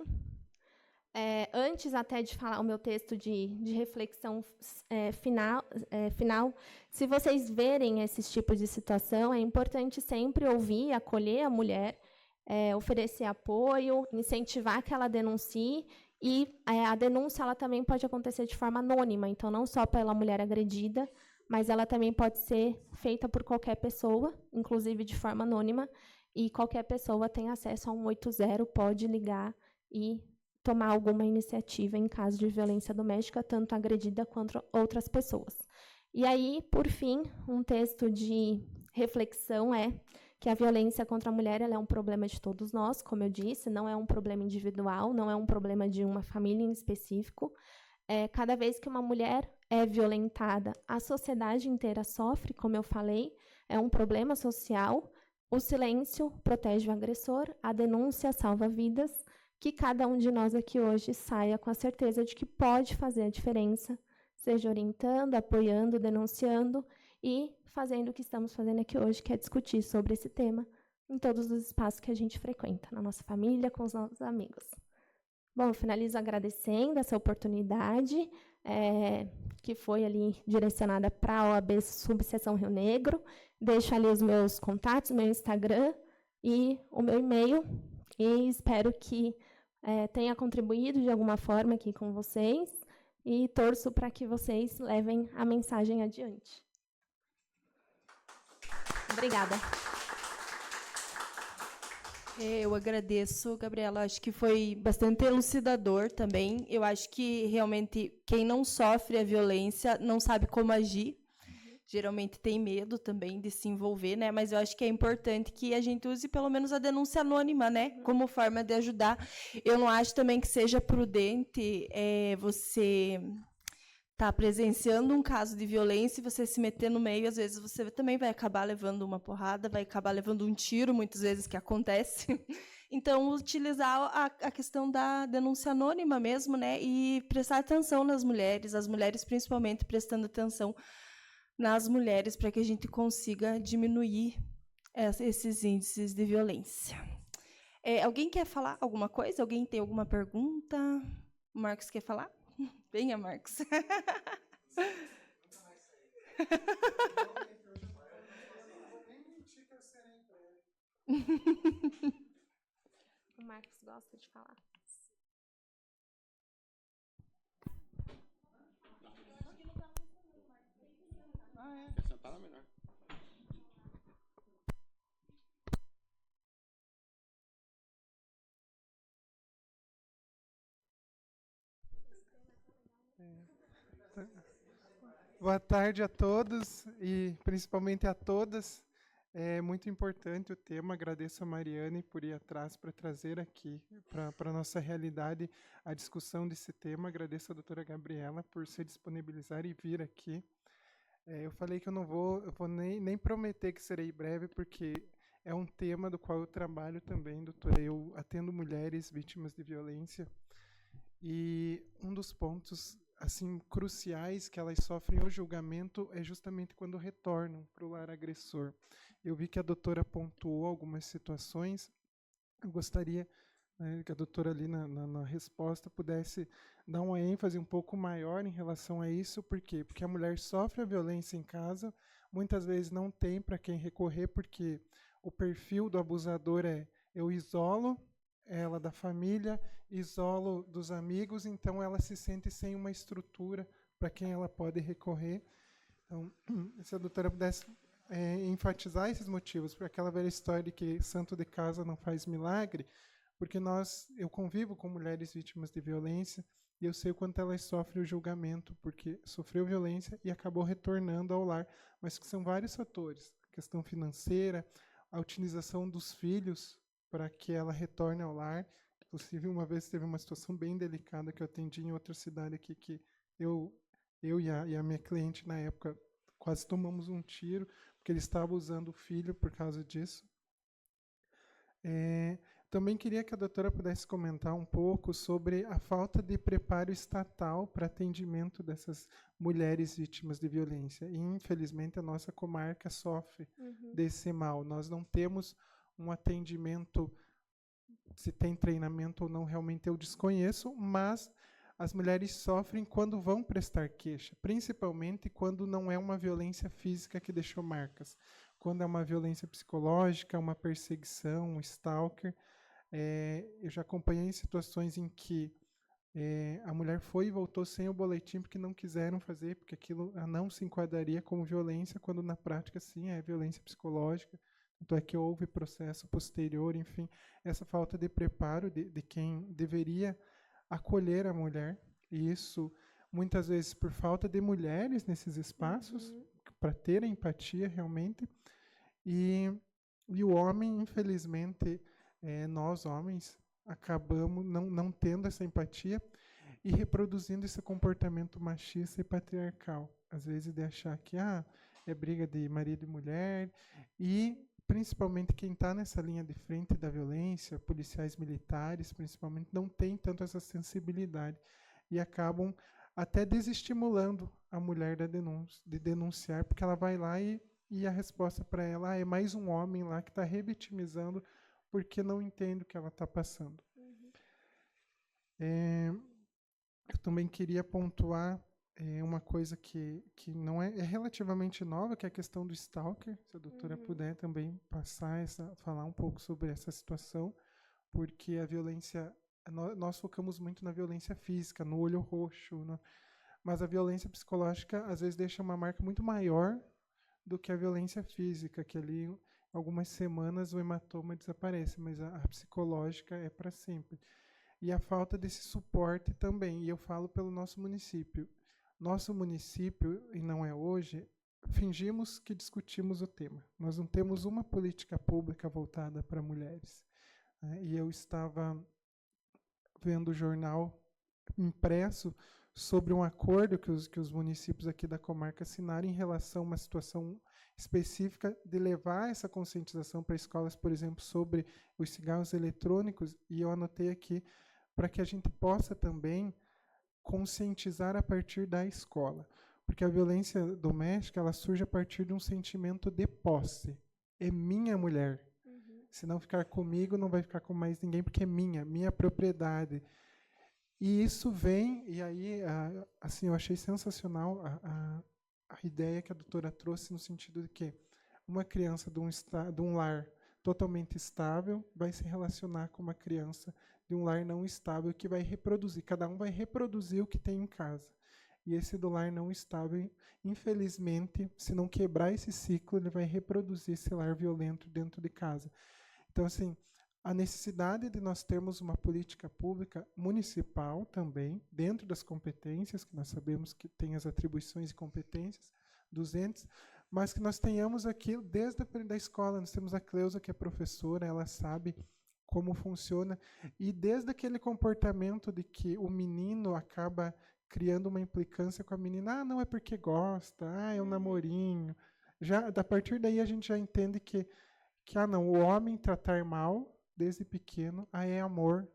antes até de falar o meu texto de reflexão final, se vocês verem esses tipos de situação, é importante sempre ouvir, acolher a mulher, oferecer apoio, incentivar que ela denuncie, e a denúncia ela também pode acontecer de forma anônima, então não só pela mulher agredida, mas ela também pode ser feita por qualquer pessoa, inclusive de forma anônima, e qualquer pessoa tem acesso a 180, pode ligar e tomar alguma iniciativa em caso de violência doméstica, tanto agredida quanto outras pessoas. E aí, por fim, um texto de reflexão que a violência contra a mulher ela é um problema de todos nós, como eu disse, não é um problema individual, não é um problema de uma família em específico. Cada vez que uma mulher é violentada, a sociedade inteira sofre, como eu falei, é um problema social. O silêncio protege o agressor, a denúncia salva vidas, que cada um de nós aqui hoje saia com a certeza de que pode fazer a diferença, seja orientando, apoiando, denunciando e fazendo o que estamos fazendo aqui hoje, que é discutir sobre esse tema em todos os espaços que a gente frequenta, na nossa família, com os nossos amigos. Bom, eu finalizo agradecendo essa oportunidade, que foi ali direcionada para a OAB Subseção Rio Negro. Deixo ali os meus contatos, meu Instagram e o meu e-mail, e espero que tenha contribuído de alguma forma aqui com vocês, e torço para que vocês levem a mensagem adiante. Obrigada. Eu agradeço, Gabriela. Acho que foi bastante elucidador também. Eu acho que, realmente, quem não sofre a violência não sabe como agir. Geralmente tem medo também de se envolver, né? Mas eu acho que é importante que a gente use pelo menos a denúncia anônima, né? Como forma de ajudar. Eu não acho também que seja prudente você estar presenciando um caso de violência e você se meter no meio. Às vezes você também vai acabar levando uma porrada, vai acabar levando um tiro, muitas vezes, que acontece. Então, utilizar a questão da denúncia anônima mesmo, né? E prestar atenção nas mulheres, as mulheres principalmente prestando atenção nas mulheres, para que a gente consiga diminuir esses índices de violência. Alguém quer falar alguma coisa? Alguém tem alguma pergunta? O Marcos quer falar? Venha, Marcos. O Marcos gosta de falar. Quer sentar lá melhor? Boa tarde a todos e principalmente a todas. É muito importante o tema. Agradeço a Mariane por ir atrás para trazer aqui para a nossa realidade a discussão desse tema. Agradeço a doutora Gabriela por se disponibilizar e vir aqui. Eu falei que eu vou nem prometer que serei breve, porque é um tema do qual eu trabalho também, doutora. Eu atendo mulheres vítimas de violência, e um dos pontos assim, cruciais que elas sofrem o julgamento é justamente quando retornam para o lar agressor. Eu vi que a doutora pontuou algumas situações. Eu gostaria, né, que a doutora ali na resposta pudesse dar uma ênfase um pouco maior em relação a isso. Por quê? Porque a mulher sofre a violência em casa, muitas vezes não tem para quem recorrer, porque o perfil do abusador é: eu isolo ela da família, isolo dos amigos, então ela se sente sem uma estrutura para quem ela pode recorrer. Então, se a doutora pudesse enfatizar esses motivos, para aquela velha história de que santo de casa não faz milagre, porque eu convivo com mulheres vítimas de violência e eu sei o quanto elas sofrem o julgamento, porque sofreu violência e acabou retornando ao lar, mas que são vários fatores: a questão financeira, a utilização dos filhos para que ela retorne ao lar. Inclusive, uma vez teve uma situação bem delicada que eu atendi em outra cidade aqui, que eu e a minha cliente, na época, quase tomamos um tiro, porque ele estava usando o filho por causa disso. Também queria que a doutora pudesse comentar um pouco sobre a falta de preparo estatal para atendimento dessas mulheres vítimas de violência. E, infelizmente, a nossa comarca sofre desse mal. Nós não temos um atendimento, se tem treinamento ou não, realmente eu desconheço, mas as mulheres sofrem quando vão prestar queixa, principalmente quando não é uma violência física que deixou marcas, quando é uma violência psicológica, uma perseguição, um stalker. Eu já acompanhei situações em que a mulher foi e voltou sem o boletim porque não quiseram fazer, porque aquilo não se enquadraria como violência, quando na prática, sim, é violência psicológica. Tanto é que houve processo posterior, enfim, essa falta de preparo de quem deveria acolher a mulher, e isso muitas vezes por falta de mulheres nesses espaços, para ter a empatia realmente, e o homem, infelizmente, nós homens acabamos não tendo essa empatia e reproduzindo esse comportamento machista e patriarcal, às vezes de achar que é briga de marido e mulher, e principalmente quem está nessa linha de frente da violência, policiais militares, principalmente, não tem tanto essa sensibilidade e acabam até desestimulando a mulher de denunciar, porque ela vai lá e a resposta para ela é mais um homem lá que está revitimizando porque não entende o que ela está passando. Eu também queria pontuar uma coisa que não é relativamente nova, que é a questão do stalker. Se a doutora puder também falar um pouco sobre essa situação, porque a violência, nós focamos muito na violência física, no olho roxo, mas a violência psicológica às vezes deixa uma marca muito maior do que a violência física, que ali em algumas semanas o hematoma desaparece, mas a psicológica é para sempre. E a falta desse suporte também, e eu falo pelo nosso município. Nosso município, e não é hoje, fingimos que discutimos o tema. Nós não temos uma política pública voltada para mulheres. E eu estava vendo o jornal impresso sobre um acordo que os municípios aqui da comarca assinaram em relação a uma situação específica de levar essa conscientização para escolas, por exemplo, sobre os cigarros eletrônicos, e eu anotei aqui para que a gente possa também conscientizar a partir da escola. Porque a violência doméstica, ela surge a partir de um sentimento de posse. É minha mulher. Se não ficar comigo, não vai ficar com mais ninguém, porque é minha propriedade. E isso vem, e aí, assim, eu achei sensacional a ideia que a doutora trouxe, no sentido de que uma criança de um lar totalmente estável vai se relacionar com uma criança de um lar não estável, que vai reproduzir, cada um vai reproduzir o que tem em casa. E esse do lar não estável, infelizmente, se não quebrar esse ciclo, ele vai reproduzir esse lar violento dentro de casa. Então, assim, a necessidade de nós termos uma política pública municipal também, dentro das competências, que nós sabemos que tem as atribuições e competências dos entes, mas que nós tenhamos aqui, desde a escola, nós temos a Cleusa, que é professora, ela sabe como funciona, e desde aquele comportamento de que o menino acaba criando uma implicância com a menina, não, é porque gosta, é um namorinho. Já, a partir daí a gente já entende que não, o homem tratar mal, desde pequeno, é amor,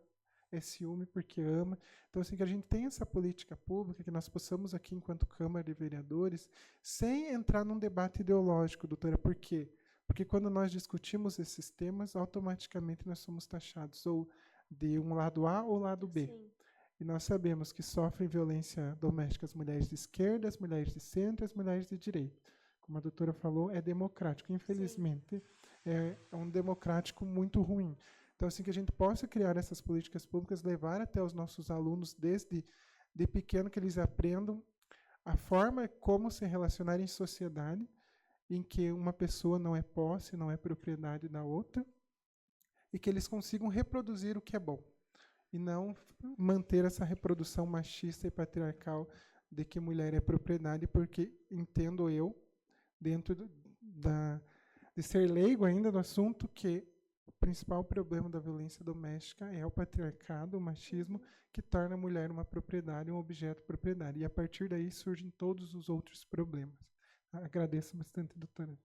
é ciúme porque ama. Então, assim, que a gente tenha essa política pública, que nós possamos aqui, enquanto Câmara de Vereadores, sem entrar num debate ideológico, doutora. Por quê? Porque quando nós discutimos esses temas, automaticamente nós somos taxados ou de um lado A ou lado B. Sim. E nós sabemos que sofrem violência doméstica as mulheres de esquerda, as mulheres de centro, as mulheres de direita. Como a doutora falou, é democrático. Infelizmente, é um democrático muito ruim. Então, assim, que a gente possa criar essas políticas públicas, levar até os nossos alunos, desde de pequeno, que eles aprendam a forma como se relacionar em sociedade, em que uma pessoa não é posse, não é propriedade da outra, e que eles consigam reproduzir o que é bom, e não manter essa reprodução machista e patriarcal de que mulher é propriedade, porque entendo eu, dentro de ser leigo ainda no assunto, que o principal problema da violência doméstica é o patriarcado, o machismo, que torna a mulher uma propriedade, um objeto de propriedade. E a partir daí surgem todos os outros problemas. Agradeço bastante, doutora.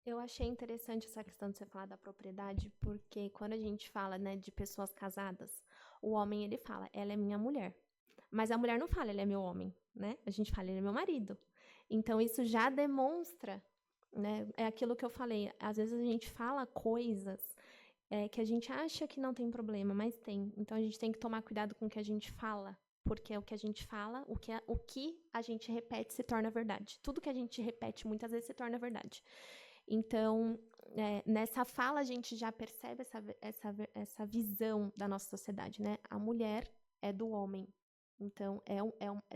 Eu achei interessante essa questão de você falar da propriedade, porque quando a gente fala, né, de pessoas casadas, o homem, ele fala, ela é minha mulher. Mas a mulher não fala, ele é meu homem, né? A gente fala, ele é meu marido. Então, isso já demonstra, né, é aquilo que eu falei, às vezes a gente fala coisas que a gente acha que não tem problema, mas tem. Então, a gente tem que tomar cuidado com o que a gente fala, porque o que a gente fala, o que a gente repete se torna verdade. Tudo que a gente repete muitas vezes se torna verdade. Então, nessa fala, a gente já percebe essa visão da nossa sociedade, né? A mulher é do homem. Então,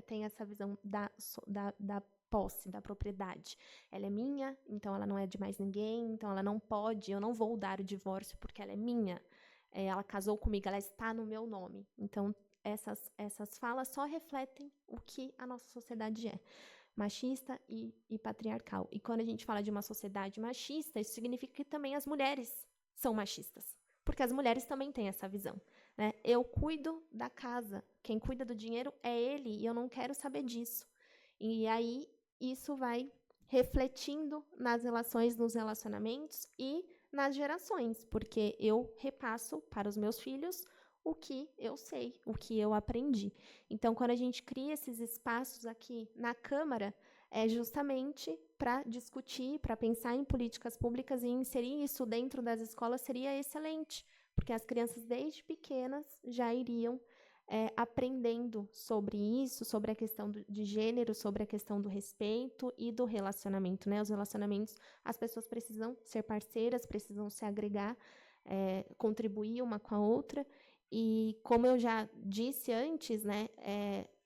tem essa visão da posse, da propriedade. Ela é minha, então ela não é de mais ninguém, então ela não pode, eu não vou dar o divórcio porque ela é minha. Ela casou comigo, ela está no meu nome. Então, essas falas só refletem o que a nossa sociedade é. Machista e patriarcal. E quando a gente fala de uma sociedade machista, isso significa que também as mulheres são machistas. Porque as mulheres também têm essa visão, né? Eu cuido da casa, quem cuida do dinheiro é ele, e eu não quero saber disso. E aí, isso vai refletindo nas relações, nos relacionamentos e nas gerações, porque eu repasso para os meus filhos o que eu sei, o que eu aprendi. Então, quando a gente cria esses espaços aqui na Câmara, é justamente para discutir, para pensar em políticas públicas e inserir isso dentro das escolas seria excelente, porque as crianças, desde pequenas, já iriam aprendendo sobre isso, sobre a questão de gênero, sobre a questão do respeito e do relacionamento, né? Os relacionamentos, as pessoas precisam ser parceiras, precisam se agregar, contribuir uma com a outra. E, como eu já disse antes, né,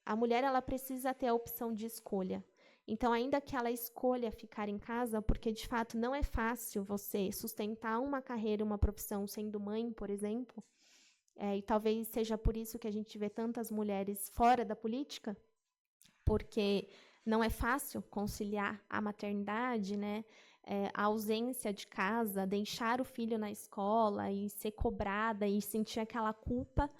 a mulher ela precisa ter a opção de escolha. Então, ainda que ela escolha ficar em casa, porque, de fato, não é fácil você sustentar uma carreira, uma profissão sendo mãe, por exemplo, e talvez seja por isso que a gente vê tantas mulheres fora da política, porque não é fácil conciliar a maternidade, né, a ausência de casa, deixar o filho na escola e ser cobrada e sentir aquela culpa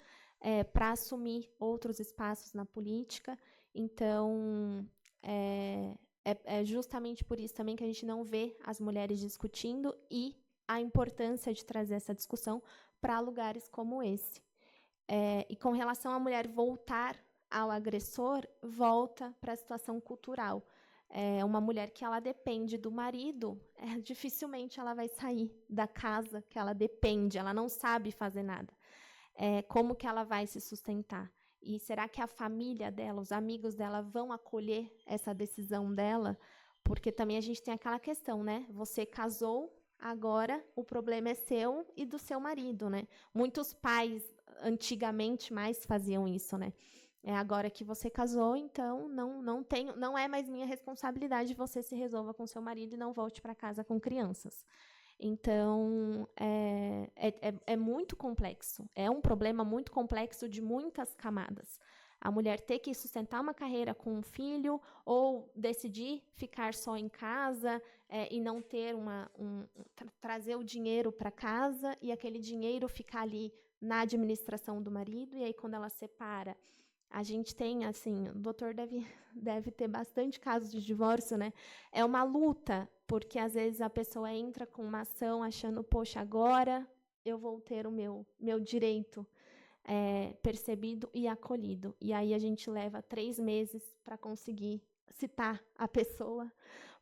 para assumir outros espaços na política. Então, é justamente por isso também que a gente não vê as mulheres discutindo e a importância de trazer essa discussão para lugares como esse. E com relação à mulher voltar ao agressor, volta para a situação cultural. Uma mulher que ela depende do marido, dificilmente ela vai sair da casa que ela depende, ela não sabe fazer nada. Como que ela vai se sustentar? E será que a família dela, os amigos dela vão acolher essa decisão dela? Porque também a gente tem aquela questão, né? Você casou, agora o problema é seu e do seu marido, né? Muitos pais, antigamente, mais faziam isso, né? Agora que você casou, então não é mais minha responsabilidade, você se resolva com seu marido e não volte para casa com crianças. Então, é muito complexo, é um problema muito complexo de muitas camadas. A mulher ter que sustentar uma carreira com um filho ou decidir ficar só em casa e não ter trazer o dinheiro para casa e aquele dinheiro ficar ali na administração do marido, e aí quando ela separa, a gente tem, assim, o doutor deve ter bastante casos de divórcio, né? É uma luta, porque às vezes a pessoa entra com uma ação achando, poxa, agora eu vou ter o meu direito. percebido e acolhido. E aí a gente leva 3 meses para conseguir citar a pessoa,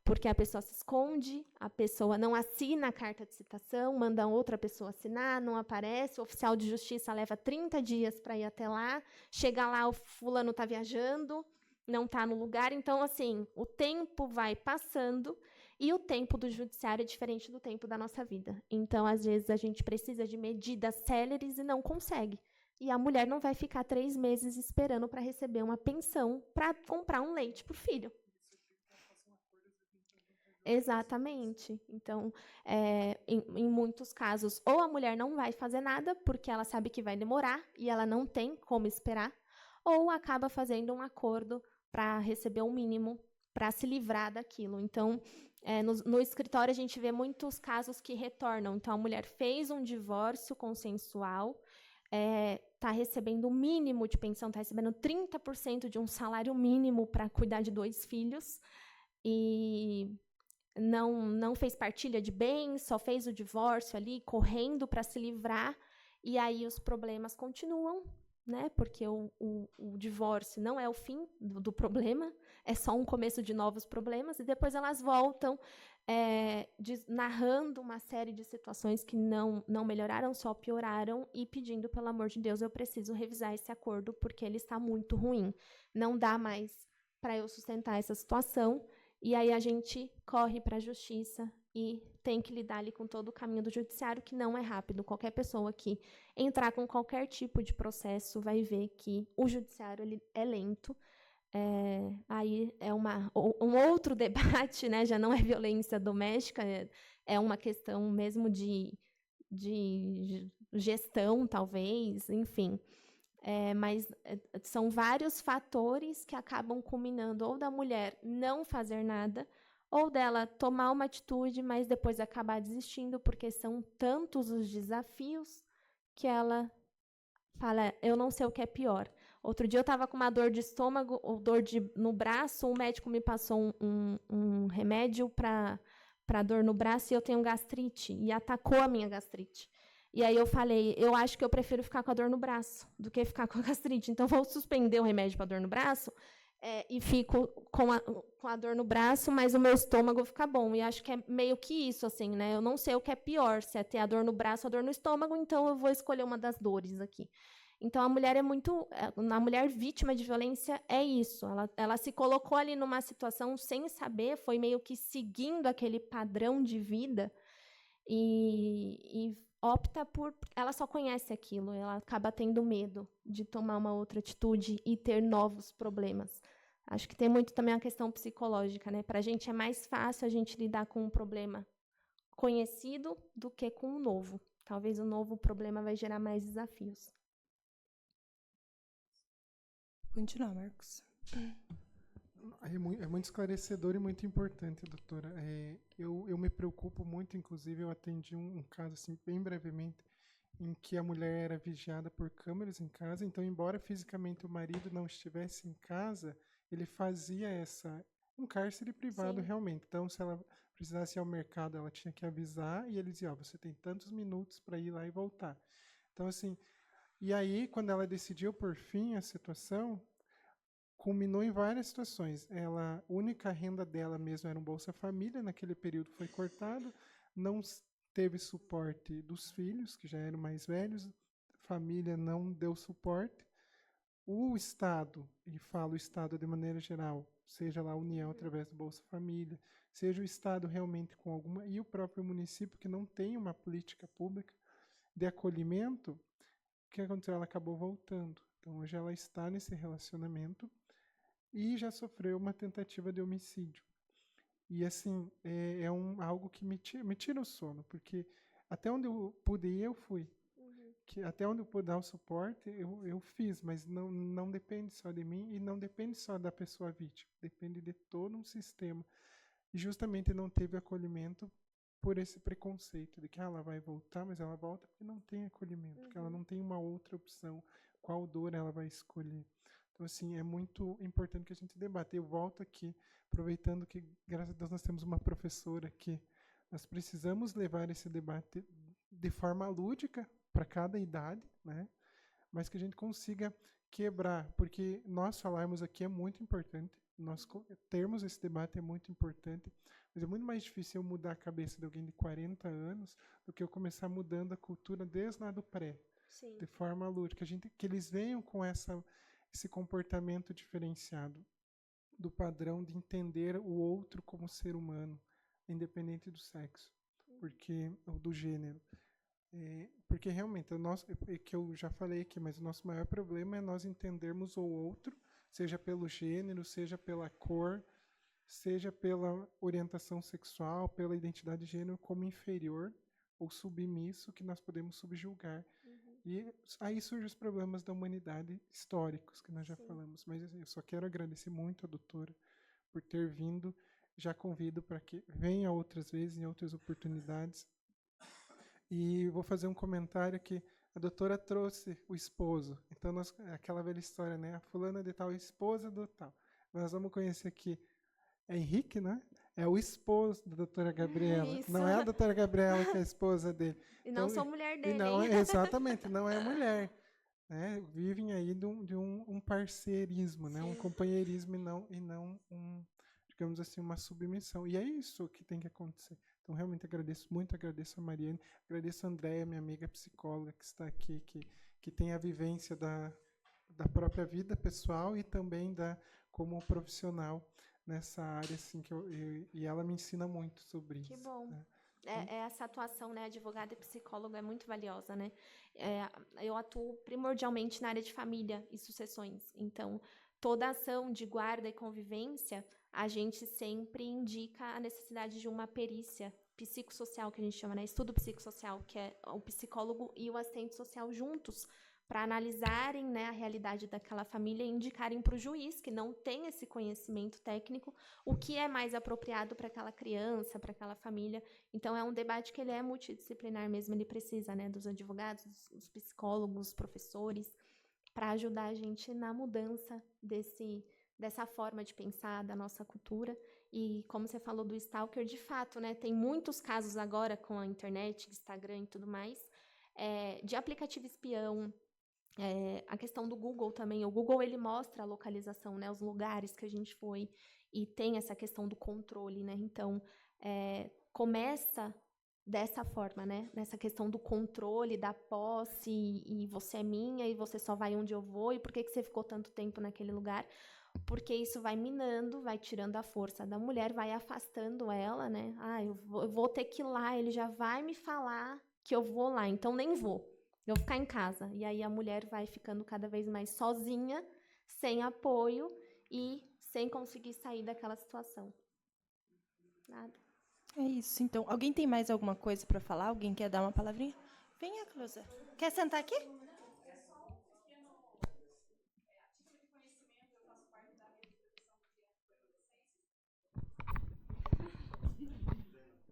porque a pessoa se esconde, a pessoa não assina a carta de citação, manda outra pessoa assinar, não aparece, o oficial de justiça leva 30 dias para ir até lá, chega lá, o fulano está viajando, não está no lugar. Então, assim, o tempo vai passando e o tempo do judiciário é diferente do tempo da nossa vida. Então, às vezes, a gente precisa de medidas céleres e não consegue. E a mulher não vai ficar 3 meses esperando para receber uma pensão para comprar um leite para o filho. Exatamente. Então, em muitos casos, ou a mulher não vai fazer nada, porque ela sabe que vai demorar e ela não tem como esperar, ou acaba fazendo um acordo para receber o mínimo, para se livrar daquilo. Então, no escritório, a gente vê muitos casos que retornam. Então, a mulher fez um divórcio consensual, está recebendo o mínimo de pensão, está recebendo 30% de um salário mínimo para cuidar de 2 filhos, e não fez partilha de bens, só fez o divórcio ali, correndo para se livrar, e aí os problemas continuam, né? Porque o divórcio não é o fim do problema, é só um começo de novos problemas, e depois elas voltam narrando uma série de situações que não melhoraram, só pioraram, e pedindo, pelo amor de Deus, eu preciso revisar esse acordo, porque ele está muito ruim. Não dá mais para eu sustentar essa situação. E aí a gente corre para a justiça e tem que lidar ali com todo o caminho do judiciário, que não é rápido. Qualquer pessoa que entrar com qualquer tipo de processo vai ver que o judiciário ele é lento. Aí é um outro debate, né? Já não é violência doméstica, é uma questão mesmo de gestão, talvez, enfim. Mas são vários fatores que acabam culminando ou da mulher não fazer nada, ou dela tomar uma atitude, mas depois acabar desistindo, porque são tantos os desafios que ela fala, eu não sei o que é pior. Outro dia eu estava com uma dor de estômago, ou dor no braço, um médico me passou um remédio para dor no braço, e eu tenho gastrite, e atacou a minha gastrite. E aí eu falei, eu acho que eu prefiro ficar com a dor no braço do que ficar com a gastrite. Então, vou suspender o remédio para dor no braço e fico com a dor no braço, mas o meu estômago fica bom. E acho que é meio que isso, assim, né? Eu não sei o que é pior, se é ter a dor no braço ou a dor no estômago, então eu vou escolher uma das dores aqui. Então, a mulher vítima de violência é isso. Ela se colocou ali numa situação sem saber, foi meio que seguindo aquele padrão de vida e opta por... Ela só conhece aquilo, ela acaba tendo medo de tomar uma outra atitude e ter novos problemas. Acho que tem muito também a questão psicológica, né? Para a gente é mais fácil a gente lidar com um problema conhecido do que com um novo. Talvez o novo problema vai gerar mais desafios. Continuar, Marcos. É muito esclarecedor e muito importante, doutora. Eu me preocupo muito, inclusive, eu atendi um caso, assim, bem brevemente, em que a mulher era vigiada por câmeras em casa, então, embora fisicamente o marido não estivesse em casa, ele fazia um cárcere privado. Sim. Realmente. Então, se ela precisasse ir ao mercado, ela tinha que avisar, e ele dizia, você tem tantos minutos para ir lá e voltar. Então, assim, e aí, quando ela decidiu, por fim, a situação, culminou em várias situações. A única renda dela mesmo era um Bolsa Família, naquele período foi cortado, não teve suporte dos filhos, que já eram mais velhos, família não deu suporte. O Estado, e falo o Estado de maneira geral, seja lá a União através do Bolsa Família, seja o Estado realmente com alguma, e o próprio município que não tem uma política pública de acolhimento, o que aconteceu? Ela acabou voltando. Então, hoje ela está nesse relacionamento e já sofreu uma tentativa de homicídio. E, assim, algo que me tira o sono, porque até onde eu pude ir, eu fui. Até onde eu pude dar o suporte, eu fiz, mas não depende só de mim e não depende só da pessoa vítima, depende de todo um sistema. E justamente não teve acolhimento por esse preconceito de que ela vai voltar, mas ela volta porque não tem acolhimento, porque ela não tem uma outra opção, qual dor ela vai escolher. Então, assim, é muito importante que a gente debata. Eu volto aqui, aproveitando que, graças a Deus, nós temos uma professora aqui. Nós precisamos levar esse debate de forma lúdica para cada idade, né? mas que a gente consiga quebrar, porque nós falarmos aqui é muito importante, nós termos esse debate é muito importante, mas é muito mais difícil eu mudar a cabeça de alguém de 40 anos do que eu começar mudando a cultura desde lá do pré, Sim. de forma lúdica, que eles venham com esse comportamento diferenciado do padrão de entender o outro como ser humano, independente do sexo, ou do gênero. Porque realmente, que eu já falei aqui, mas o nosso maior problema é nós entendermos o outro, seja pelo gênero, seja pela cor, seja pela orientação sexual, pela identidade de gênero, como inferior ou submisso, que nós podemos subjugar. E aí surgem os problemas da humanidade históricos, que nós já falamos. Mas assim, eu só quero agradecer muito a doutora por ter vindo. Já convido para que venha outras vezes, em outras oportunidades. E vou fazer um comentário que a doutora trouxe o esposo. Então, aquela velha história, né? A fulana de tal, esposa do tal. Nós vamos conhecer aqui Henrique, né? É o esposo da doutora Gabriela. Isso. Não é a doutora Gabriela que é a esposa dele. E não Então, sou mulher dele, não, hein? exatamente, não é mulher. Né? Vivem aí de um parceirismo, né? Um companheirismo e não digamos assim, uma submissão. E é isso que tem que acontecer. Então, realmente agradeço a Mariane, agradeço a Andréia, minha amiga psicóloga que está aqui, que tem a vivência da própria vida pessoal e também como profissional nessa área, assim, e ela me ensina muito sobre isso. Que bom. Né? Essa atuação, né, advogada e psicóloga é muito valiosa, né? Eu atuo primordialmente na área de família e sucessões. Então, toda ação de guarda e convivência, a gente sempre indica a necessidade de uma perícia psicossocial, que a gente chama, né? Estudo psicossocial, que é o psicólogo e o assistente social juntos, para analisarem, né, a realidade daquela família e indicarem para o juiz, que não tem esse conhecimento técnico, o que é mais apropriado para aquela criança, para aquela família. Então, é um debate que ele é multidisciplinar mesmo, ele precisa, né, dos advogados, dos psicólogos, professores, para ajudar a gente na mudança dessa forma de pensar da nossa cultura. E como você falou do stalker, de fato, né, tem muitos casos agora com a internet, Instagram e tudo mais, de aplicativo espião. A questão do Google também. O Google, ele mostra a localização, né, os lugares que a gente foi, e tem essa questão do controle, né? Então, começa dessa forma, né? Nessa questão do controle, da posse, e você é minha, e você só vai onde eu vou, e por que você ficou tanto tempo naquele lugar? Porque isso vai minando, vai tirando a força da mulher, vai afastando ela, né? Eu vou ter que ir lá, ele já vai me falar que eu vou lá, então nem vou. Eu vou ficar em casa. E aí a mulher vai ficando cada vez mais sozinha, sem apoio e sem conseguir sair daquela situação. Nada. É isso, então. Alguém tem mais alguma coisa para falar? Alguém quer dar uma palavrinha? Venha, Cleusa. Quer sentar aqui?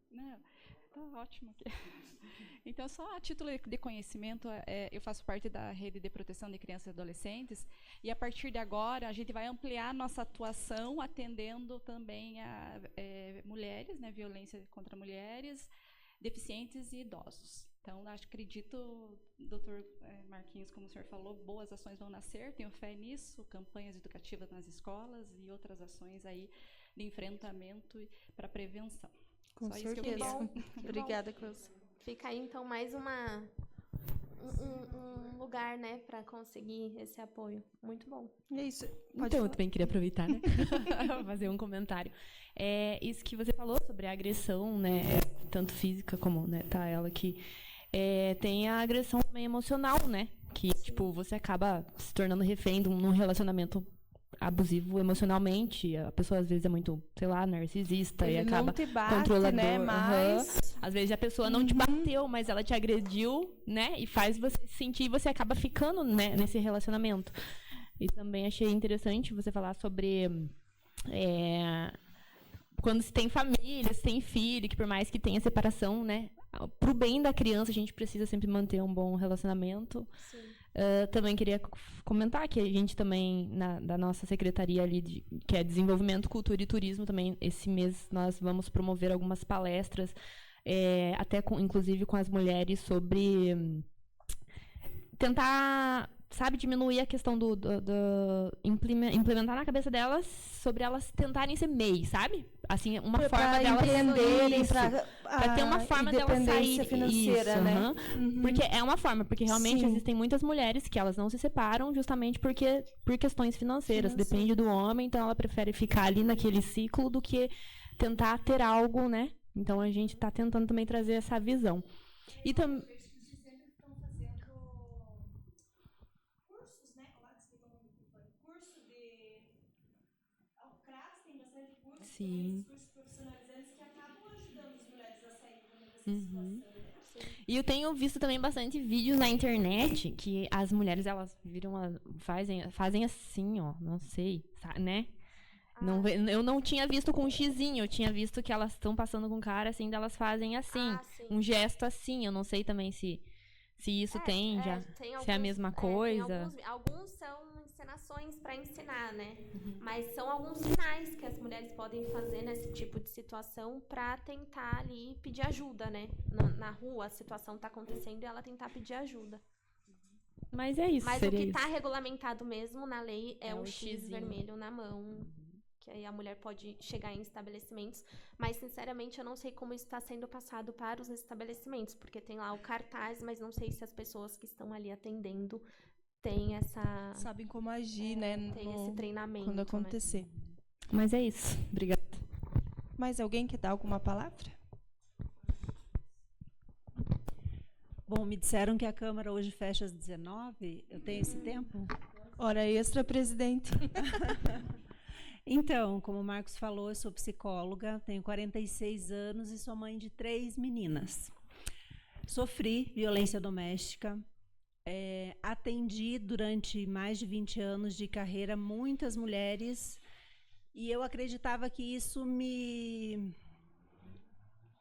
Não, tá ótimo aqui. Então, só a título de conhecimento, eu faço parte da Rede de Proteção de Crianças e Adolescentes, e a partir de agora a gente vai ampliar nossa atuação atendendo também a mulheres, né, violência contra mulheres, deficientes e idosos. Então, acredito, doutor Marquinhos, como o senhor falou, boas ações vão nascer, tenho fé nisso, campanhas educativas nas escolas e outras ações aí de enfrentamento para prevenção. Com Só certeza. isso que eu queria. Obrigada, Cleusa. Fica aí, então, mais um lugar, né, para conseguir esse apoio. Muito bom. É isso. Então, eu também queria aproveitar, né, fazer um comentário. Isso que você falou sobre a agressão, né, tanto física como, né, tá ela aqui, tem a agressão também emocional, né, que, tipo, você acaba se tornando refém de um relacionamento abusivo emocionalmente. A pessoa às vezes é muito, sei lá, narcisista e acaba controlador, né? Mas às vezes a pessoa não te bateu, mas ela te agrediu, né? E faz você sentir, e você acaba ficando, né, nesse relacionamento. E também achei interessante você falar sobre quando se tem família, se tem filho, que por mais que tenha separação, né, pro bem da criança a gente precisa sempre manter um bom relacionamento. Sim. Também queria comentar que a gente também, da nossa secretaria ali, que é Desenvolvimento, Cultura e Turismo, também esse mês nós vamos promover algumas palestras, inclusive com as mulheres, sobre tentar sabe, diminuir a questão do implementar na cabeça delas sobre elas tentarem ser MEI, sabe? Assim, uma forma delas empreenderem, para ter uma forma delas sair financeira, isso, né? Porque é uma forma, porque realmente Sim. existem muitas mulheres que elas não se separam justamente porque por questões financeiras. Depende do homem, então ela prefere ficar ali naquele ciclo do que tentar ter algo, né? Então a gente está tentando também trazer essa visão. E também sim. Cursos profissionalizantes que acabam ajudando as mulheres a sair dessa situação, né? E eu tenho visto também bastante vídeos na internet que as mulheres, elas viram, fazem assim, ó, não sei, né? Não, eu não tinha visto com um xizinho, eu tinha visto que elas estão passando com cara assim, elas fazem assim, um gesto assim, eu não sei também se isso tem se é a mesma coisa. Alguns são encenações para ensinar, né? Mas são alguns sinais que as mulheres podem fazer nesse tipo de situação para tentar ali pedir ajuda, né? Na rua a situação está acontecendo e ela tentar pedir ajuda. Mas é isso. Mas o que está regulamentado mesmo na lei é o X xizinho vermelho na mão. Que aí a mulher pode chegar em estabelecimentos, mas sinceramente eu não sei como isso está sendo passado para os estabelecimentos, porque tem lá o cartaz, mas não sei se as pessoas que estão ali atendendo têm essa... Sabem como agir, né? Tem esse treinamento. Quando acontecer. Né? Mas é isso. Obrigada. Mais alguém quer dar alguma palavra? Bom, me disseram que a Câmara hoje fecha às 19h. Eu tenho esse tempo? Hora extra, presidente. Então, como o Marcos falou, eu sou psicóloga, tenho 46 anos e sou mãe de 3 meninas. Sofri violência doméstica, atendi durante mais de 20 anos de carreira muitas mulheres e eu acreditava que isso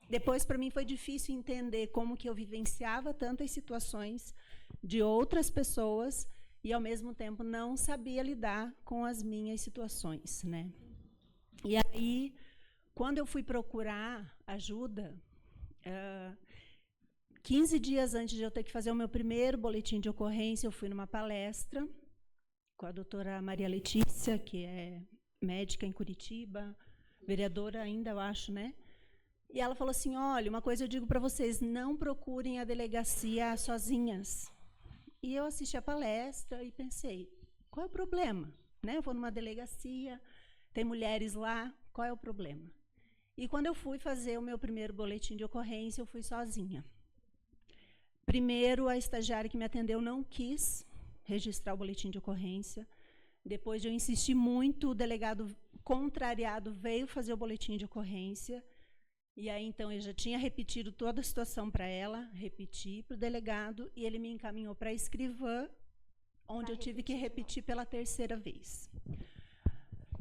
Depois, para mim, foi difícil entender como que eu vivenciava tantas situações de outras pessoas e, ao mesmo tempo, não sabia lidar com as minhas situações, né? E aí, quando eu fui procurar ajuda, 15 dias antes de eu ter que fazer o meu primeiro boletim de ocorrência, eu fui numa palestra com a doutora Maria Letícia, que é médica em Curitiba, vereadora ainda, eu acho, né? E ela falou assim, olha, uma coisa eu digo para vocês, não procurem a delegacia sozinhas. E eu assisti a palestra e pensei, qual é o problema? Né? Eu vou numa delegacia, tem mulheres lá, qual é o problema? E quando eu fui fazer o meu primeiro boletim de ocorrência, eu fui sozinha. Primeiro, a estagiária que me atendeu não quis registrar o boletim de ocorrência. Depois de eu insistir muito, o delegado contrariado veio fazer o boletim de ocorrência. E aí, então, eu já tinha repetido toda a situação para ela, repeti para o delegado, e ele me encaminhou para a escrivã, onde eu tive que repetir pela 3ª vez.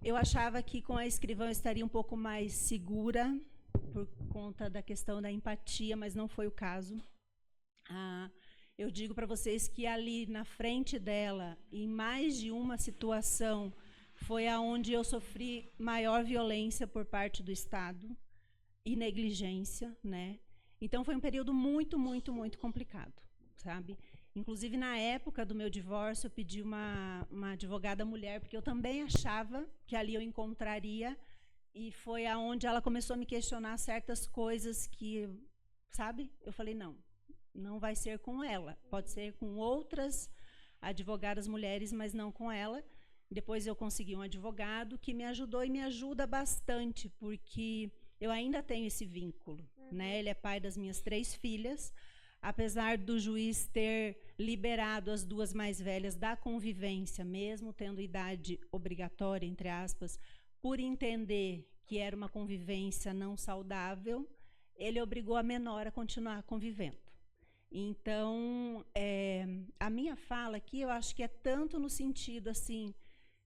Eu achava que com a escrivã eu estaria um pouco mais segura, por conta da questão da empatia, mas não foi o caso. Eu digo para vocês que ali na frente dela, em mais de uma situação, foi aonde eu sofri maior violência por parte do Estado e negligência, né? Então foi um período muito, muito, muito complicado, sabe? Inclusive na época do meu divórcio eu pedi uma advogada mulher porque eu também achava que ali eu encontraria e foi aonde ela começou a me questionar certas coisas que, sabe? Eu falei não vai ser com ela, pode ser com outras advogadas mulheres, mas não com ela. Depois eu consegui um advogado que me ajudou e me ajuda bastante porque eu ainda tenho esse vínculo, né? Ele é pai das minhas 3 filhas, apesar do juiz ter liberado as 2 mais velhas da convivência, mesmo tendo idade obrigatória, entre aspas, por entender que era uma convivência não saudável, ele obrigou a menor a continuar convivendo. Então, a minha fala aqui, eu acho que é tanto no sentido assim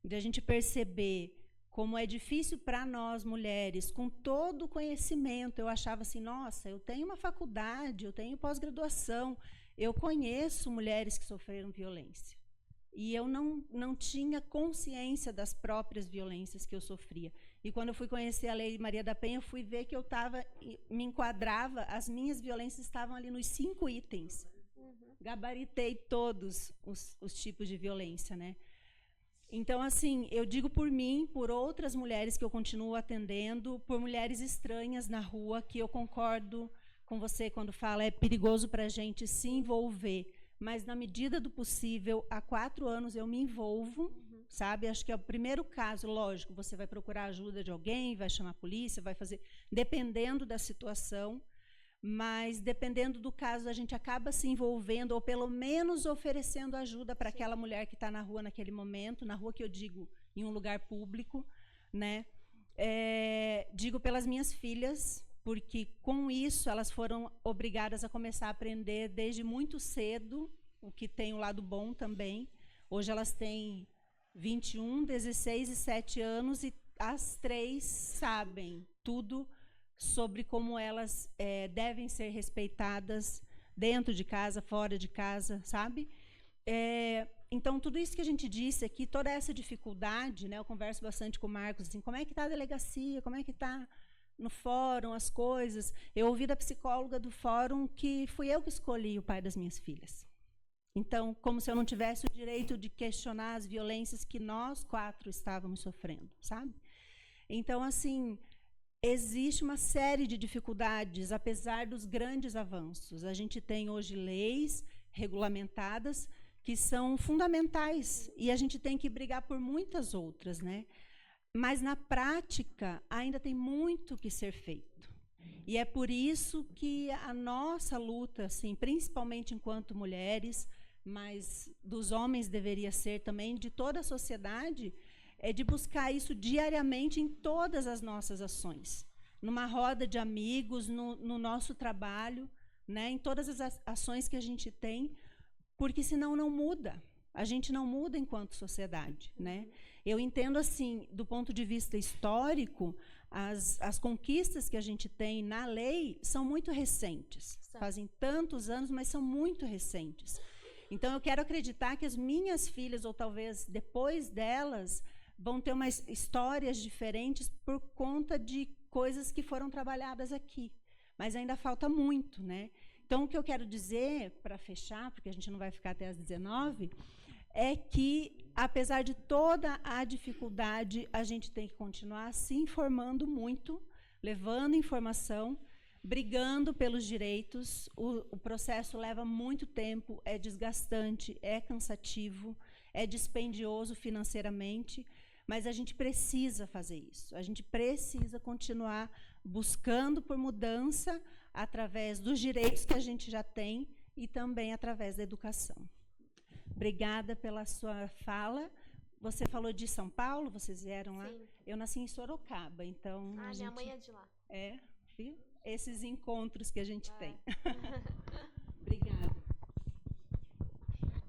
de a gente perceber como é difícil para nós, mulheres, com todo o conhecimento. Eu achava assim, nossa, eu tenho uma faculdade, eu tenho pós-graduação, eu conheço mulheres que sofreram violência. E eu não tinha consciência das próprias violências que eu sofria. E quando eu fui conhecer a Lei Maria da Penha, eu fui ver que eu me enquadrava, as minhas violências estavam ali nos 5 itens. gabaritei todos os tipos de violência, né? Então, assim, eu digo por mim, por outras mulheres que eu continuo atendendo, por mulheres estranhas na rua, que eu concordo com você quando fala é perigoso para a gente se envolver, mas na medida do possível, há 4 anos eu me envolvo, sabe? Acho que é o primeiro caso, lógico, você vai procurar ajuda de alguém, vai chamar a polícia, vai fazer, dependendo da situação, mas dependendo do caso, a gente acaba se envolvendo ou pelo menos oferecendo ajuda para aquela mulher que está na rua naquele momento, na rua que eu digo, em um lugar público, né? Digo pelas minhas filhas, porque com isso elas foram obrigadas a começar a aprender desde muito cedo, o que tem o lado bom também. Hoje elas têm 21, 16 e 7 anos e as 3 sabem tudo sobre como elas devem ser respeitadas dentro de casa, fora de casa, sabe? Então, tudo isso que a gente disse aqui, toda essa dificuldade, né, eu converso bastante com o Marcos, assim, como é que está a delegacia, como é que está no fórum, as coisas. Eu ouvi da psicóloga do fórum que fui eu que escolhi o pai das minhas filhas. Então, como se eu não tivesse o direito de questionar as violências que nós 4 estávamos sofrendo, sabe? Então, assim, existe uma série de dificuldades, apesar dos grandes avanços. A gente tem hoje leis regulamentadas que são fundamentais e a gente tem que brigar por muitas outras, né? Mas, na prática, ainda tem muito que ser feito. E é por isso que a nossa luta, assim, principalmente enquanto mulheres, mas dos homens deveria ser também, de toda a sociedade, é de buscar isso diariamente em todas as nossas ações. Numa roda de amigos, no nosso trabalho, né, em todas as ações que a gente tem, porque senão não muda. A gente não muda enquanto sociedade, né? Eu entendo, assim, do ponto de vista histórico, as conquistas que a gente tem na lei são muito recentes. Fazem tantos anos, mas são muito recentes. Então, eu quero acreditar que as minhas filhas, ou talvez depois delas, vão ter umas histórias diferentes por conta de coisas que foram trabalhadas aqui. Mas ainda falta muito, né? Então, o que eu quero dizer, para fechar, porque a gente não vai ficar até às 19, é que, apesar de toda a dificuldade, a gente tem que continuar se informando muito, levando informação, brigando pelos direitos. O processo leva muito tempo, é desgastante, é cansativo, é dispendioso financeiramente, mas a gente precisa fazer isso. A gente precisa continuar buscando por mudança através dos direitos que a gente já tem e também através da educação. Obrigada pela sua fala. Você falou de São Paulo, vocês vieram lá? Sim. Eu nasci em Sorocaba, então... Minha mãe é de lá. Viu? Esses encontros que a gente tem. Obrigada.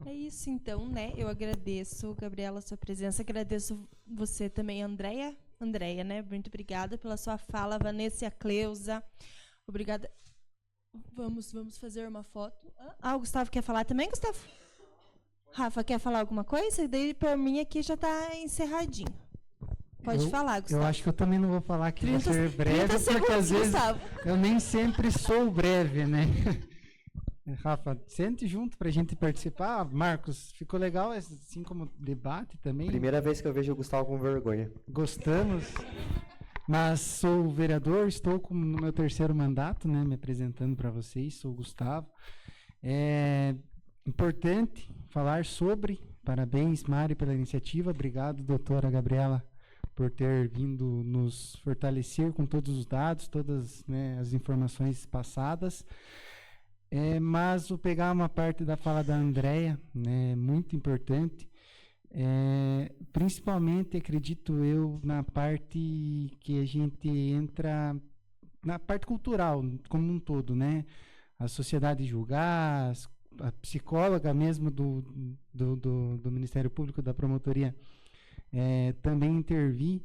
É isso, então, né? Eu agradeço, Gabriela, a sua presença. Agradeço você também, Andréia. Andréia, né? Muito obrigada pela sua fala. Vanessa e a Cleusa. Obrigada. Vamos fazer uma foto. O Gustavo quer falar também, Gustavo? Rafa, quer falar alguma coisa? Daí, por mim, aqui já está encerradinho. Pode falar, Gustavo. Eu acho que eu também não vou falar que vou ser breve, porque às vezes eu nem sempre sou breve, né? Rafa, sente junto para a gente participar. Marcos, ficou legal, assim como debate também. Primeira vez que eu vejo o Gustavo com vergonha. Gostamos. Mas sou vereador, estou no meu 3º mandato, né, me apresentando para vocês, sou o Gustavo. É importante falar sobre, parabéns, Mari, pela iniciativa, obrigado, doutora Gabriela, por ter vindo nos fortalecer com todos os dados, todas, né, as informações passadas. Mas vou pegar uma parte da fala da Andréia, né, muito importante, principalmente, acredito eu, na parte que a gente entra, na parte cultural, como um todo, né? A sociedade julgar, a psicóloga mesmo do Ministério Público, da promotoria, também intervir.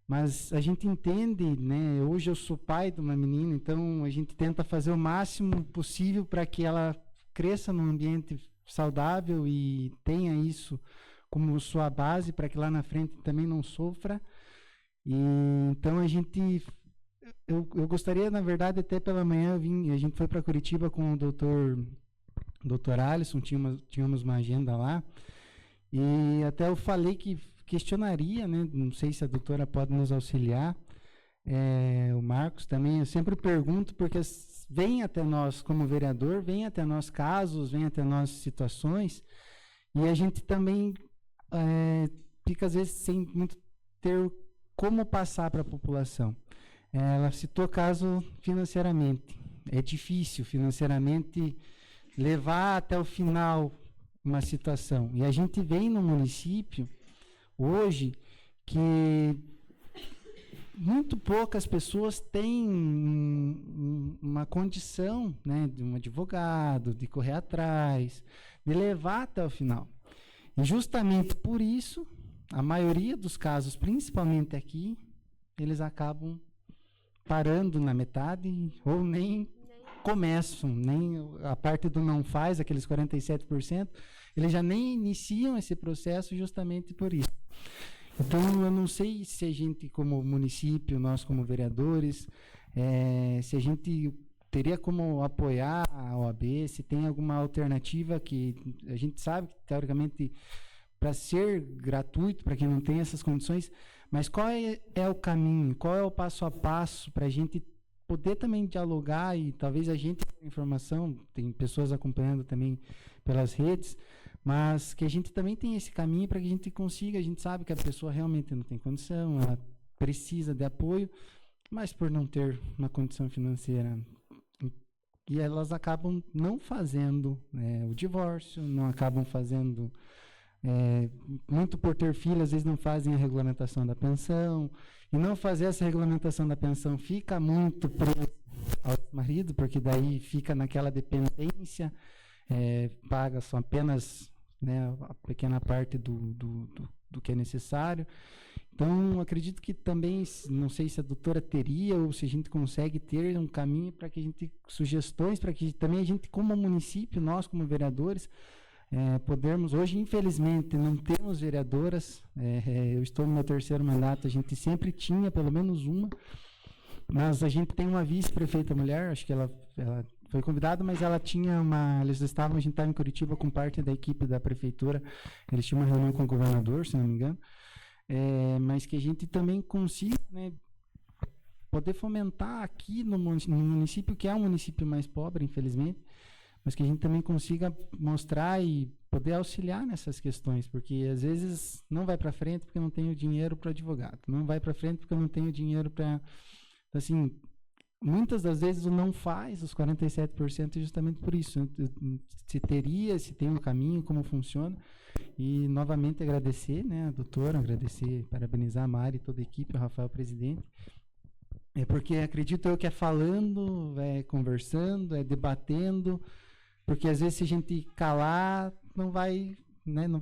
Mas a gente entende, né? Hoje eu sou pai de uma menina, então a gente tenta fazer o máximo possível para que ela cresça num ambiente saudável e tenha isso como sua base, para que lá na frente também não sofra. E então eu gostaria, na verdade, até pela manhã a gente foi para Curitiba com o doutor doutor Alisson, tínhamos uma agenda lá, e até eu falei que questionaria, né, não sei se a doutora pode nos auxiliar, o Marcos também, eu sempre pergunto, porque vem até nós como vereador, vem até nós casos, vem até nós situações, e a gente também fica às vezes sem muito ter como passar para a população. Ela citou caso financeiramente. É difícil financeiramente levar até o final uma situação. E a gente vem no município hoje que muito poucas pessoas têm uma condição, né, de um advogado, de correr atrás, de levar até o final. E justamente por isso, a maioria dos casos, principalmente aqui, eles acabam parando na metade ou nem começam, nem a parte do não faz, aqueles 47%, eles já nem iniciam esse processo justamente por isso. Então, eu não sei se a gente, como município, nós como vereadores, se a gente teria como apoiar a OAB, se tem alguma alternativa que a gente sabe que, teoricamente, para ser gratuito, para quem não tem essas condições, mas qual é o caminho, qual é o passo a passo para a gente poder também dialogar e talvez a gente tenha informação, tem pessoas acompanhando também pelas redes, mas que a gente também tem esse caminho para que a gente consiga, a gente sabe que a pessoa realmente não tem condição, ela precisa de apoio, mas por não ter uma condição financeira, e elas acabam não fazendo o divórcio, não acabam fazendo, muito por ter filho, às vezes não fazem a regulamentação da pensão, e não fazer essa regulamentação da pensão fica muito preso ao marido, porque daí fica naquela dependência, paga só apenas, né, a pequena parte do que é necessário. Então, acredito que também, não sei se a doutora teria ou se a gente consegue ter um caminho para que a gente, sugestões, para que também a gente, como município, nós como vereadores, podermos, hoje infelizmente não temos vereadoras, eu estou no meu 3º mandato, a gente sempre tinha pelo menos uma, mas a gente tem uma vice-prefeita mulher, acho que ela foi convidada, mas ela tinha a gente estava em Curitiba com parte da equipe da prefeitura, eles tinham uma reunião com o governador, se não me engano, mas que a gente também consiga, né, poder fomentar aqui no município, que é um município mais pobre, infelizmente, mas que a gente também consiga mostrar e poder auxiliar nessas questões, porque às vezes não vai para frente porque não tem o dinheiro para advogado, não vai para frente porque não tem o dinheiro para, assim, muitas das vezes o não faz, os 47% justamente por isso, se tem um caminho, como funciona, e novamente agradecer, né, a doutora, parabenizar a Mari e toda a equipe, o Rafael, presidente, porque acredito eu que falando, conversando, debatendo, porque às vezes se a gente calar, não vai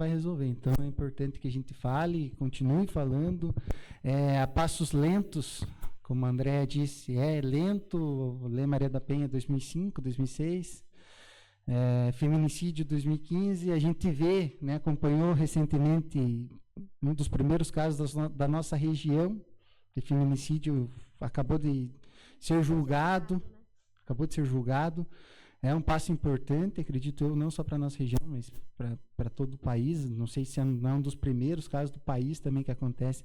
resolver. Então é importante que a gente fale, continue falando, a passos lentos, como a Andréa disse, lento, Lei Maria da Penha 2005, 2006, feminicídio 2015, a gente vê, né, acompanhou recentemente um dos primeiros casos da nossa região, de feminicídio, acabou de ser julgado, é um passo importante, acredito eu, não só para a nossa região, mas para todo o país. Não sei se não é um dos primeiros casos do país também que acontece,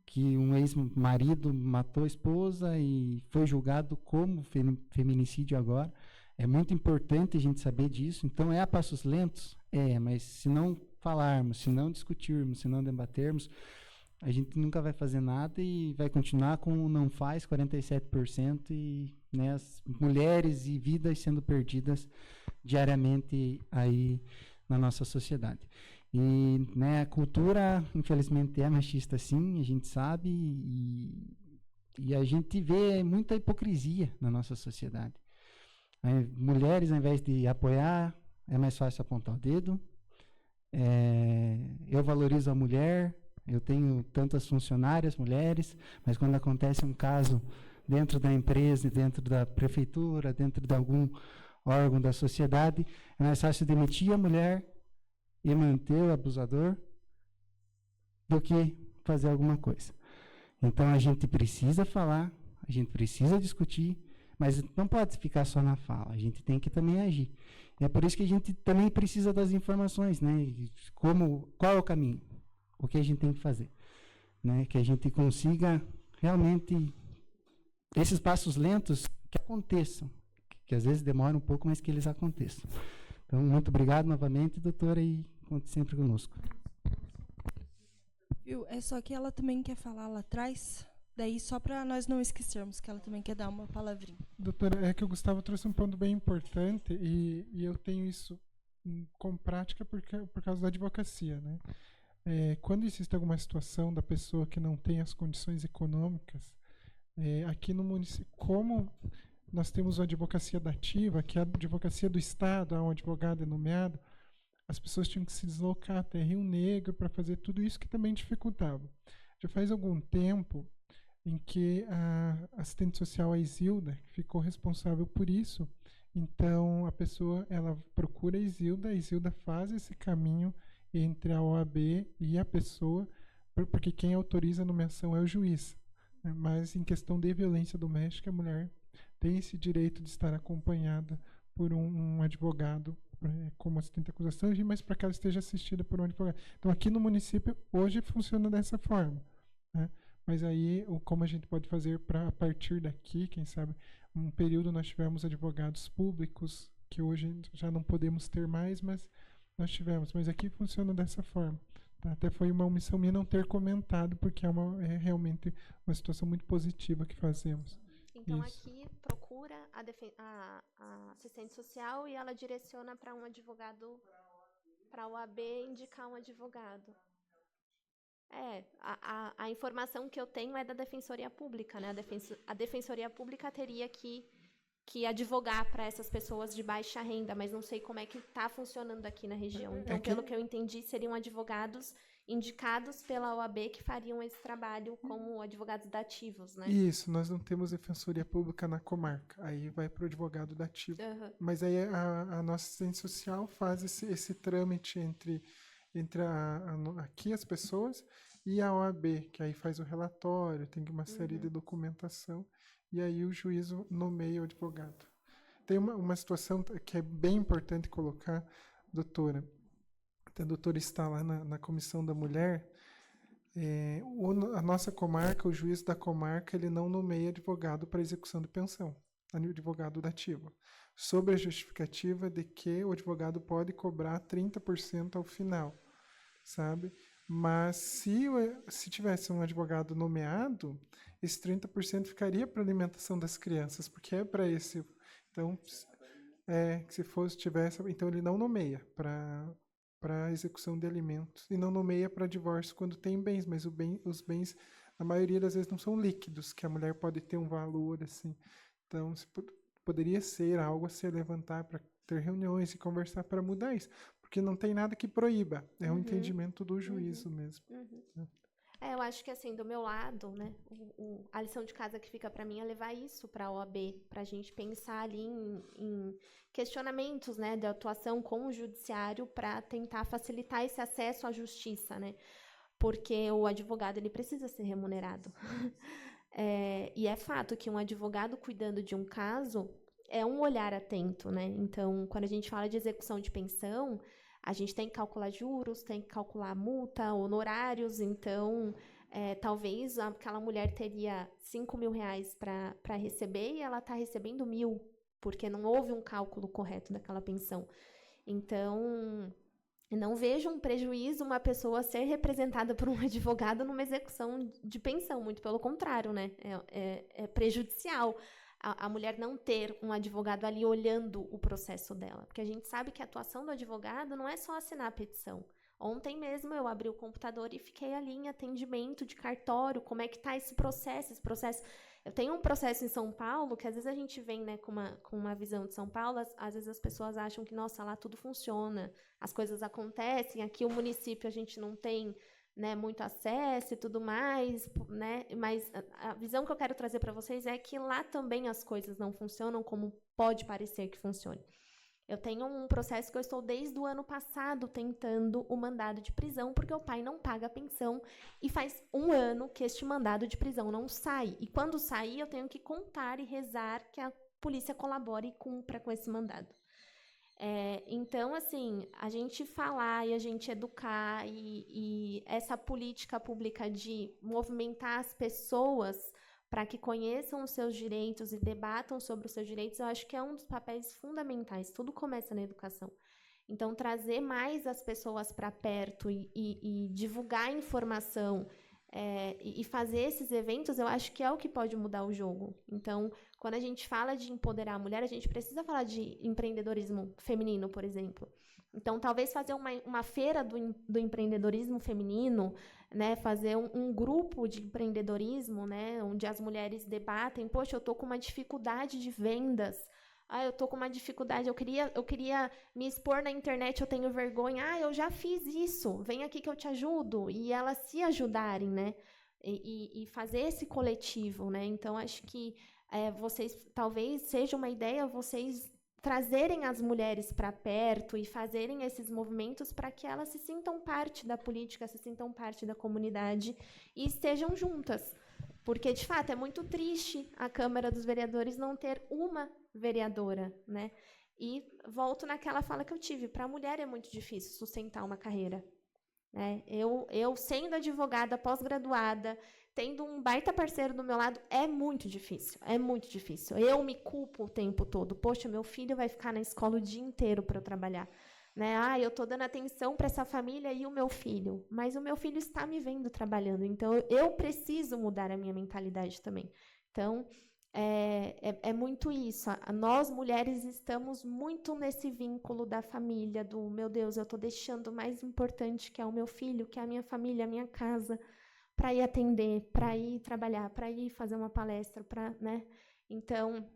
que um ex-marido matou a esposa e foi julgado como feminicídio agora. É muito importante a gente saber disso. Então, a passos lentos? Mas se não falarmos, se não discutirmos, se não debatermos, a gente nunca vai fazer nada e vai continuar com o não faz, 47%, e, né, as mulheres e vidas sendo perdidas diariamente aí na nossa sociedade. E, né, a cultura, infelizmente, é machista, sim, a gente sabe, e a gente vê muita hipocrisia na nossa sociedade. Mulheres, ao invés de apoiar, é mais fácil apontar o dedo. Eu valorizo a mulher, eu tenho tantas funcionárias, mulheres, mas quando acontece um caso dentro da empresa, dentro da prefeitura, dentro de algum órgão da sociedade, é mais fácil demitir a mulher e manter o abusador do que fazer alguma coisa. Então, a gente precisa falar, a gente precisa discutir, Mas não pode ficar só na fala, a gente tem que também agir. E é por isso que a gente também precisa das informações, né? Qual é o caminho? O que a gente tem que fazer? Né? Que a gente consiga realmente esses passos lentos que aconteçam, que às vezes demoram um pouco, mas que eles aconteçam. Então, muito obrigado novamente, doutora, e conte sempre conosco. Viu? É só que ela também quer falar lá atrás, daí só para nós não esquecermos que ela também quer dar uma palavrinha. Doutora, é que o Gustavo trouxe um ponto bem importante e eu tenho isso com prática por causa da advocacia, né? Quando existe alguma situação da pessoa que não tem as condições econômicas, aqui no município, como nós temos a advocacia dativa, que é a advocacia do Estado, há um advogado nomeado, as pessoas tinham que se deslocar até Rio Negro para fazer tudo isso que também dificultava. Já faz algum tempo em que a assistente social, a Isilda, ficou responsável por isso. Então, a pessoa ela procura a Isilda faz esse caminho entre a OAB e a pessoa, porque quem autoriza a nomeação é o juiz. Né? Mas, em questão de violência doméstica, a mulher tem esse direito de estar acompanhada por um advogado como assistente de acusação, mas para que ela esteja assistida por um advogado. Então, aqui no município, hoje funciona dessa forma. Né? Mas aí, como a gente pode fazer para, a partir daqui, quem sabe, um período nós tivemos advogados públicos, que hoje já não podemos ter mais, mas nós tivemos. Mas aqui funciona dessa forma. Tá? Até foi uma omissão minha não ter comentado, porque é realmente uma situação muito positiva que fazemos. Então, Isso. aqui procura a assistente social e ela direciona para um advogado, para a OAB indicar um advogado. A informação que eu tenho é da Defensoria Pública, né? A Defensoria Pública teria que advogar para essas pessoas de baixa renda, mas não sei como é que está funcionando aqui na região. Então, pelo que eu entendi, seriam advogados indicados pela OAB que fariam esse trabalho como advogados dativos, né? Isso, nós não temos Defensoria Pública na comarca, aí vai para o advogado dativo. Mas aí a nossa assistente social faz esse trâmite entre aqui as pessoas e a OAB, que aí faz o relatório, tem uma série de documentação, e aí o juiz nomeia o advogado. Tem uma situação que é bem importante colocar, doutora. A doutora está lá na Comissão da Mulher. A nossa comarca, o juiz da comarca, ele não nomeia advogado para execução de pensão, advogado dativo, sobre a justificativa de que o advogado pode cobrar 30% ao final, sabe? Mas se tivesse um advogado nomeado, esse 30% ficaria para a alimentação das crianças, porque é para esse. Então, então ele não nomeia para execução de alimentos e não nomeia para divórcio quando tem bens, mas os bens, a maioria das vezes, não são líquidos, que a mulher pode ter um valor assim. Então, poderia ser algo a se levantar para ter reuniões e conversar para mudar isso, porque não tem nada que proíba, é um entendimento do juízo mesmo. Eu acho que, assim, do meu lado, né, a lição de casa que fica para mim é levar isso para a OAB, para a gente pensar ali em questionamentos, né, de atuação com o judiciário para tentar facilitar esse acesso à justiça, né, porque o advogado ele precisa ser remunerado. E é fato que um advogado cuidando de um caso é um olhar atento, né? Então, quando a gente fala de execução de pensão, a gente tem que calcular juros, tem que calcular multa, honorários. Então, talvez aquela mulher teria R$5.000 para receber e ela está recebendo 1.000, porque não houve um cálculo correto daquela pensão. Então, não vejo um prejuízo uma pessoa ser representada por um advogado numa execução de pensão, muito pelo contrário, né? É prejudicial a mulher não ter um advogado ali olhando o processo dela. Porque a gente sabe que a atuação do advogado não é só assinar a petição. Ontem mesmo eu abri o computador e fiquei ali em atendimento de cartório, como é que está esse processo. Eu tenho um processo em São Paulo, que às vezes a gente vem, né, com uma visão de São Paulo, às vezes as pessoas acham que, nossa, lá tudo funciona, as coisas acontecem, aqui o município a gente não tem, né, muito acesso e tudo mais, né? Mas a visão que eu quero trazer para vocês é que lá também as coisas não funcionam como pode parecer que funcione. Eu tenho um processo que eu estou desde o ano passado tentando o mandado de prisão, porque o pai não paga a pensão, e faz 1 ano que este mandado de prisão não sai. E quando sair, eu tenho que contar e rezar que a polícia colabore e cumpra com esse mandado. Então, assim, a gente falar e a gente educar e essa política pública de movimentar as pessoas para que conheçam os seus direitos e debatam sobre os seus direitos, eu acho que é um dos papéis fundamentais. Tudo começa na educação. Então, trazer mais as pessoas para perto e divulgar a informação e fazer esses eventos, eu acho que é o que pode mudar o jogo. Então, quando a gente fala de empoderar a mulher, a gente precisa falar de empreendedorismo feminino, por exemplo. Então, talvez fazer uma feira do empreendedorismo feminino, né, fazer um grupo de empreendedorismo, né, onde as mulheres debatem, poxa, eu estou com uma dificuldade de vendas, eu estou com uma dificuldade, eu queria me expor na internet, eu tenho vergonha, eu já fiz isso, vem aqui que eu te ajudo, e elas se ajudarem, né, e fazer esse coletivo, né. Então, acho que vocês, talvez seja uma ideia, vocês trazerem as mulheres para perto e fazerem esses movimentos para que elas se sintam parte da política, se sintam parte da comunidade e estejam juntas. Porque, de fato, é muito triste a Câmara dos Vereadores não ter uma vereadora, né? E volto naquela fala que eu tive, para a mulher é muito difícil sustentar uma carreira, né? Eu sendo advogada pós-graduada, tendo um baita parceiro do meu lado, é muito difícil, é muito difícil. Eu me culpo o tempo todo. Poxa, meu filho vai ficar na escola o dia inteiro para eu trabalhar, né? Eu estou dando atenção para essa família e o meu filho, mas o meu filho está me vendo trabalhando, então eu preciso mudar a minha mentalidade também. Então, é muito isso. Nós, mulheres, estamos muito nesse vínculo da família, do, meu Deus, eu estou deixando o mais importante, que é o meu filho, que é a minha família, a minha casa, para ir atender, para ir trabalhar, para ir fazer uma palestra, né? Então,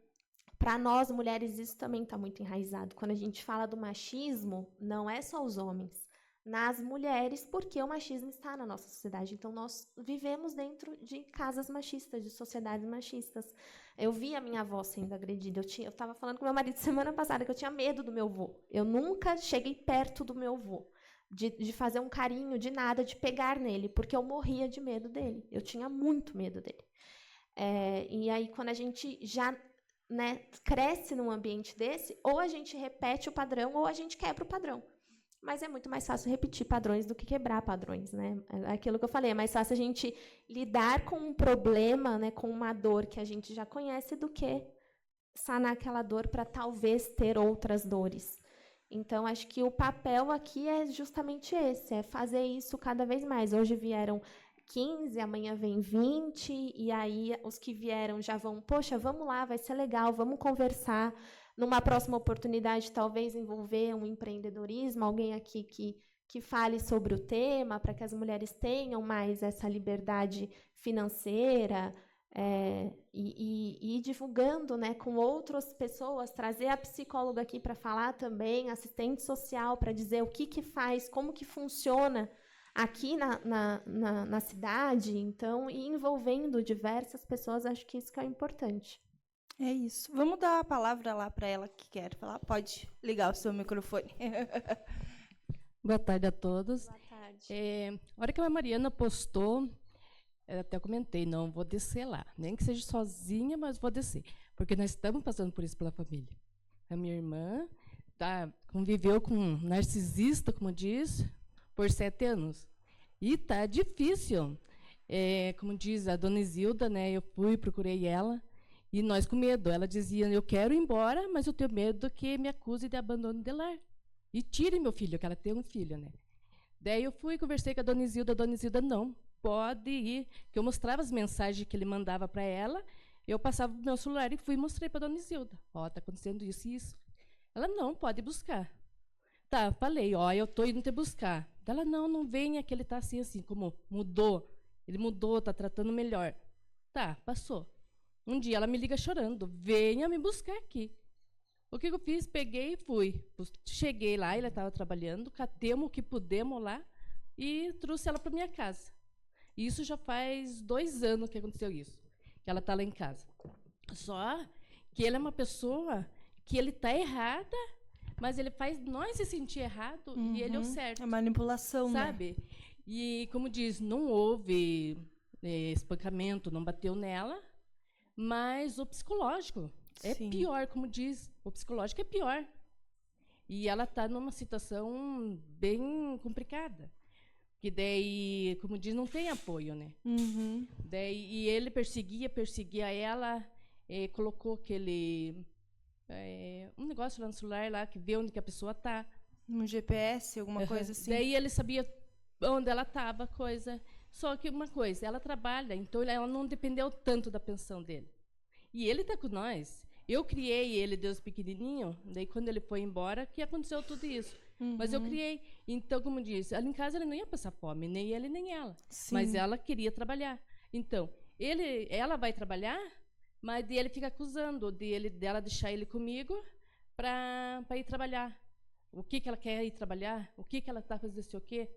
para nós, mulheres, isso também está muito enraizado. Quando a gente fala do machismo, não é só os homens, nas mulheres, porque o machismo está na nossa sociedade. Então, nós vivemos dentro de casas machistas, de sociedades machistas. Eu vi a minha avó sendo agredida. Eu estava falando com meu marido semana passada que eu tinha medo do meu avô. Eu nunca cheguei perto do meu avô. De fazer um carinho, de nada, de pegar nele, porque eu morria de medo dele. Eu tinha muito medo dele. E aí, quando a gente já, né, cresce num ambiente desse, ou a gente repete o padrão, ou a gente quebra o padrão. Mas é muito mais fácil repetir padrões do que quebrar padrões, né? É aquilo que eu falei, é mais fácil a gente lidar com um problema, né, com uma dor que a gente já conhece, do que sanar aquela dor para talvez ter outras dores. Então, acho que o papel aqui é justamente esse, é fazer isso cada vez mais. Hoje vieram 15, amanhã vem 20, e aí os que vieram já vão, poxa, vamos lá, vai ser legal, vamos conversar. Numa próxima oportunidade, talvez envolver um empreendedorismo, alguém aqui que fale sobre o tema, para que as mulheres tenham mais essa liberdade financeira, e ir divulgando, né, com outras pessoas, trazer a psicóloga aqui para falar também, assistente social, para dizer o que faz, como que funciona aqui na cidade. Então, e envolvendo diversas pessoas, acho que isso que é importante. É isso. Vamos dar a palavra lá para ela que quer falar. Pode ligar o seu microfone. Boa tarde a todos. Boa tarde. A hora que a Mariana postou, eu até comentei, não vou descer lá, nem que seja sozinha, mas vou descer, porque nós estamos passando por isso pela família. A minha irmã conviveu com um narcisista, como diz, por 7 anos. E está difícil. Como diz a dona Isilda, né, eu procurei ela, e nós com medo. Ela dizia, eu quero ir embora, mas eu tenho medo que me acuse de abandono de lar. E tire meu filho, que ela tem um filho, né? Daí eu fui e conversei com a dona Isilda, não, pode ir. Que eu mostrava as mensagens que ele mandava para ela, eu passava o meu celular e fui e mostrei para a dona Isilda. Está acontecendo isso e isso. Ela, não, pode buscar. Tá, falei, eu estou indo te buscar. Ela, não venha, que ele está assim, como mudou. Ele mudou, está tratando melhor. Tá, passou. Um dia ela me liga chorando, venha me buscar aqui. O que eu fiz? Peguei e fui. Cheguei lá, ele estava trabalhando, catemos o que pudemos lá e trouxe ela para minha casa. Isso já faz 2 anos que aconteceu isso, que ela está lá em casa. Só que ele é uma pessoa que ele está errada, mas ele faz nós se sentir errado e ele é o certo. É manipulação, sabe? né? E, como diz, não houve espancamento, não bateu nela, mas o psicológico é pior, como diz, o psicológico é pior. E ela está numa situação bem complicada. Que daí, como diz, não tem apoio, né? Daí, e ele perseguia ela, colocou aquele um negócio lá no celular lá que vê onde que a pessoa está. Um GPS, alguma coisa assim. Daí ele sabia onde ela estava, coisa. Só que uma coisa, ela trabalha, então ela não dependeu tanto da pensão dele. E ele está com nós. Eu criei ele desde pequenininho, daí quando ele foi embora, que aconteceu tudo isso. Mas eu criei. Então, como disse, ali em casa ele não ia passar fome, nem ele nem ela. Sim. Mas ela queria trabalhar. Então, ela vai trabalhar, mas ele fica acusando dela deixar ele comigo para ir trabalhar. O que ela quer ir trabalhar? O que ela está fazendo, sei o quê?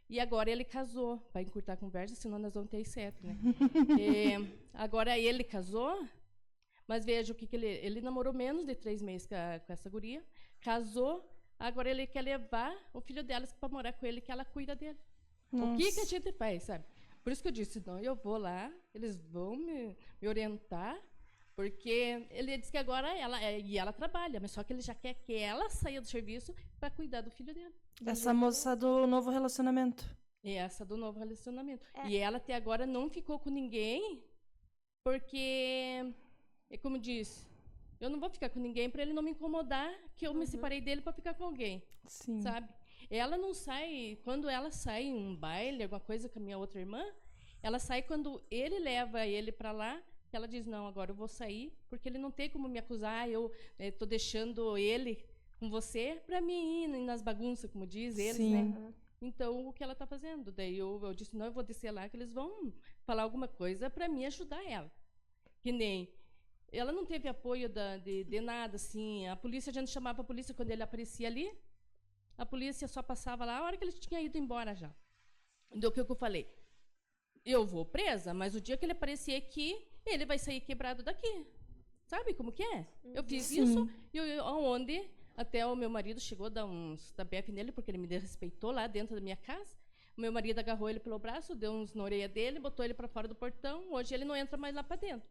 E agora ele casou, para encurtar a conversa, senão nós vamos ter 7, né? Agora ele casou, mas veja o que ele namorou menos de 3 meses com essa guria, casou. Agora ele quer levar o filho delas para morar com ele, que ela cuida dele. Nossa. O que a gente faz, sabe? Por isso que eu disse, não, eu vou lá, eles vão me orientar, porque ele disse que agora ela trabalha, mas só que ele já quer que ela saia do serviço para cuidar do filho dele. Essa moça do novo relacionamento. Essa do novo relacionamento. E ela até agora não ficou com ninguém, porque, como disse, eu não vou ficar com ninguém para ele não me incomodar que eu me separei dele para ficar com alguém. Sim. Sabe? Ela não sai, quando ela sai em um baile, alguma coisa com a minha outra irmã, ela sai quando ele leva ele para lá, ela diz, não, agora eu vou sair, porque ele não tem como me acusar, eu estou deixando ele com você para mim ir nas bagunças, como diz eles, né? Então, o que ela está fazendo? Daí eu disse, não, eu vou descer lá, que eles vão falar alguma coisa para me ajudar ela. Que nem... Ela não teve apoio de nada, assim. A polícia, a gente chamava a polícia quando ele aparecia ali. A polícia só passava lá a hora que ele tinha ido embora já. Do que eu falei? Eu vou presa, mas o dia que ele aparecer aqui, ele vai sair quebrado daqui. Sabe como que é? Eu fiz isso, onde até o meu marido chegou a dar uns tabefe nele, porque ele me desrespeitou lá dentro da minha casa. O meu marido agarrou ele pelo braço, deu uns na orelha dele, botou ele para fora do portão. Hoje ele não entra mais lá para dentro.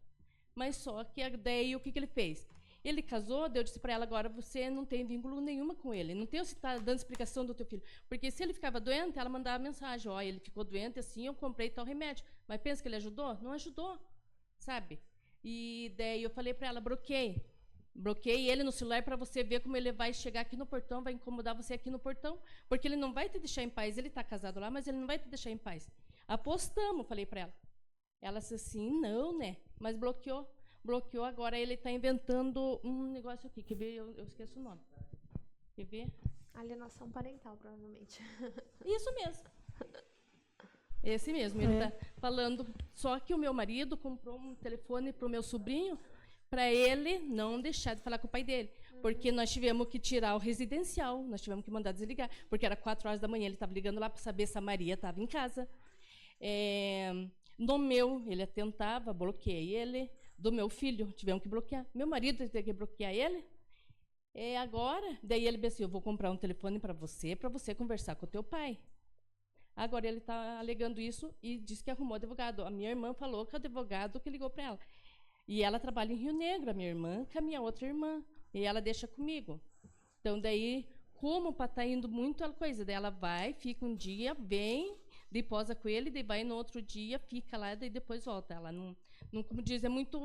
Mas só que daí o que ele fez? Ele casou, eu disse para ela, agora você não tem vínculo nenhuma com ele. Não tem você está dando explicação do teu filho. Porque se ele ficava doente, ela mandava mensagem, ó, ele ficou doente assim, eu comprei tal remédio. Mas pensa que ele ajudou? Não ajudou, sabe? E daí eu falei para ela, bloqueie ele no celular para você ver como ele vai chegar aqui no portão, vai incomodar você aqui no portão, porque ele não vai te deixar em paz. Ele está casado lá, mas ele não vai te deixar em paz. Apostamos, falei para ela. Ela disse assim, não, né? Mas bloqueou. Bloqueou, agora ele está inventando um negócio aqui. Quer ver? Eu esqueço o nome. Quer ver? Alienação parental, provavelmente. Isso mesmo. Esse mesmo. Ele está falando. Só que o meu marido comprou um telefone para o meu sobrinho para ele não deixar de falar com o pai dele. Porque nós tivemos que tirar o residencial, nós tivemos que mandar desligar. Porque era 4 horas da manhã, ele estava ligando lá para saber se a Maria estava em casa. No meu, ele atentava, bloqueei ele. Do meu filho, tivemos que bloquear. Meu marido teve que bloquear ele. Agora, daí ele disse, eu vou comprar um telefone para você conversar com o teu pai. Agora ele está alegando isso e disse que arrumou advogado. A minha irmã falou que o advogado que ligou para ela. E ela trabalha em Rio Negro, a minha irmã, com a minha outra irmã. E ela deixa comigo. Então, daí, como para estar indo muito a coisa, daí ela vai, fica um dia, vem, daí posa com ele, daí vai no outro dia, fica lá, daí depois volta. Ela não como diz, é muito...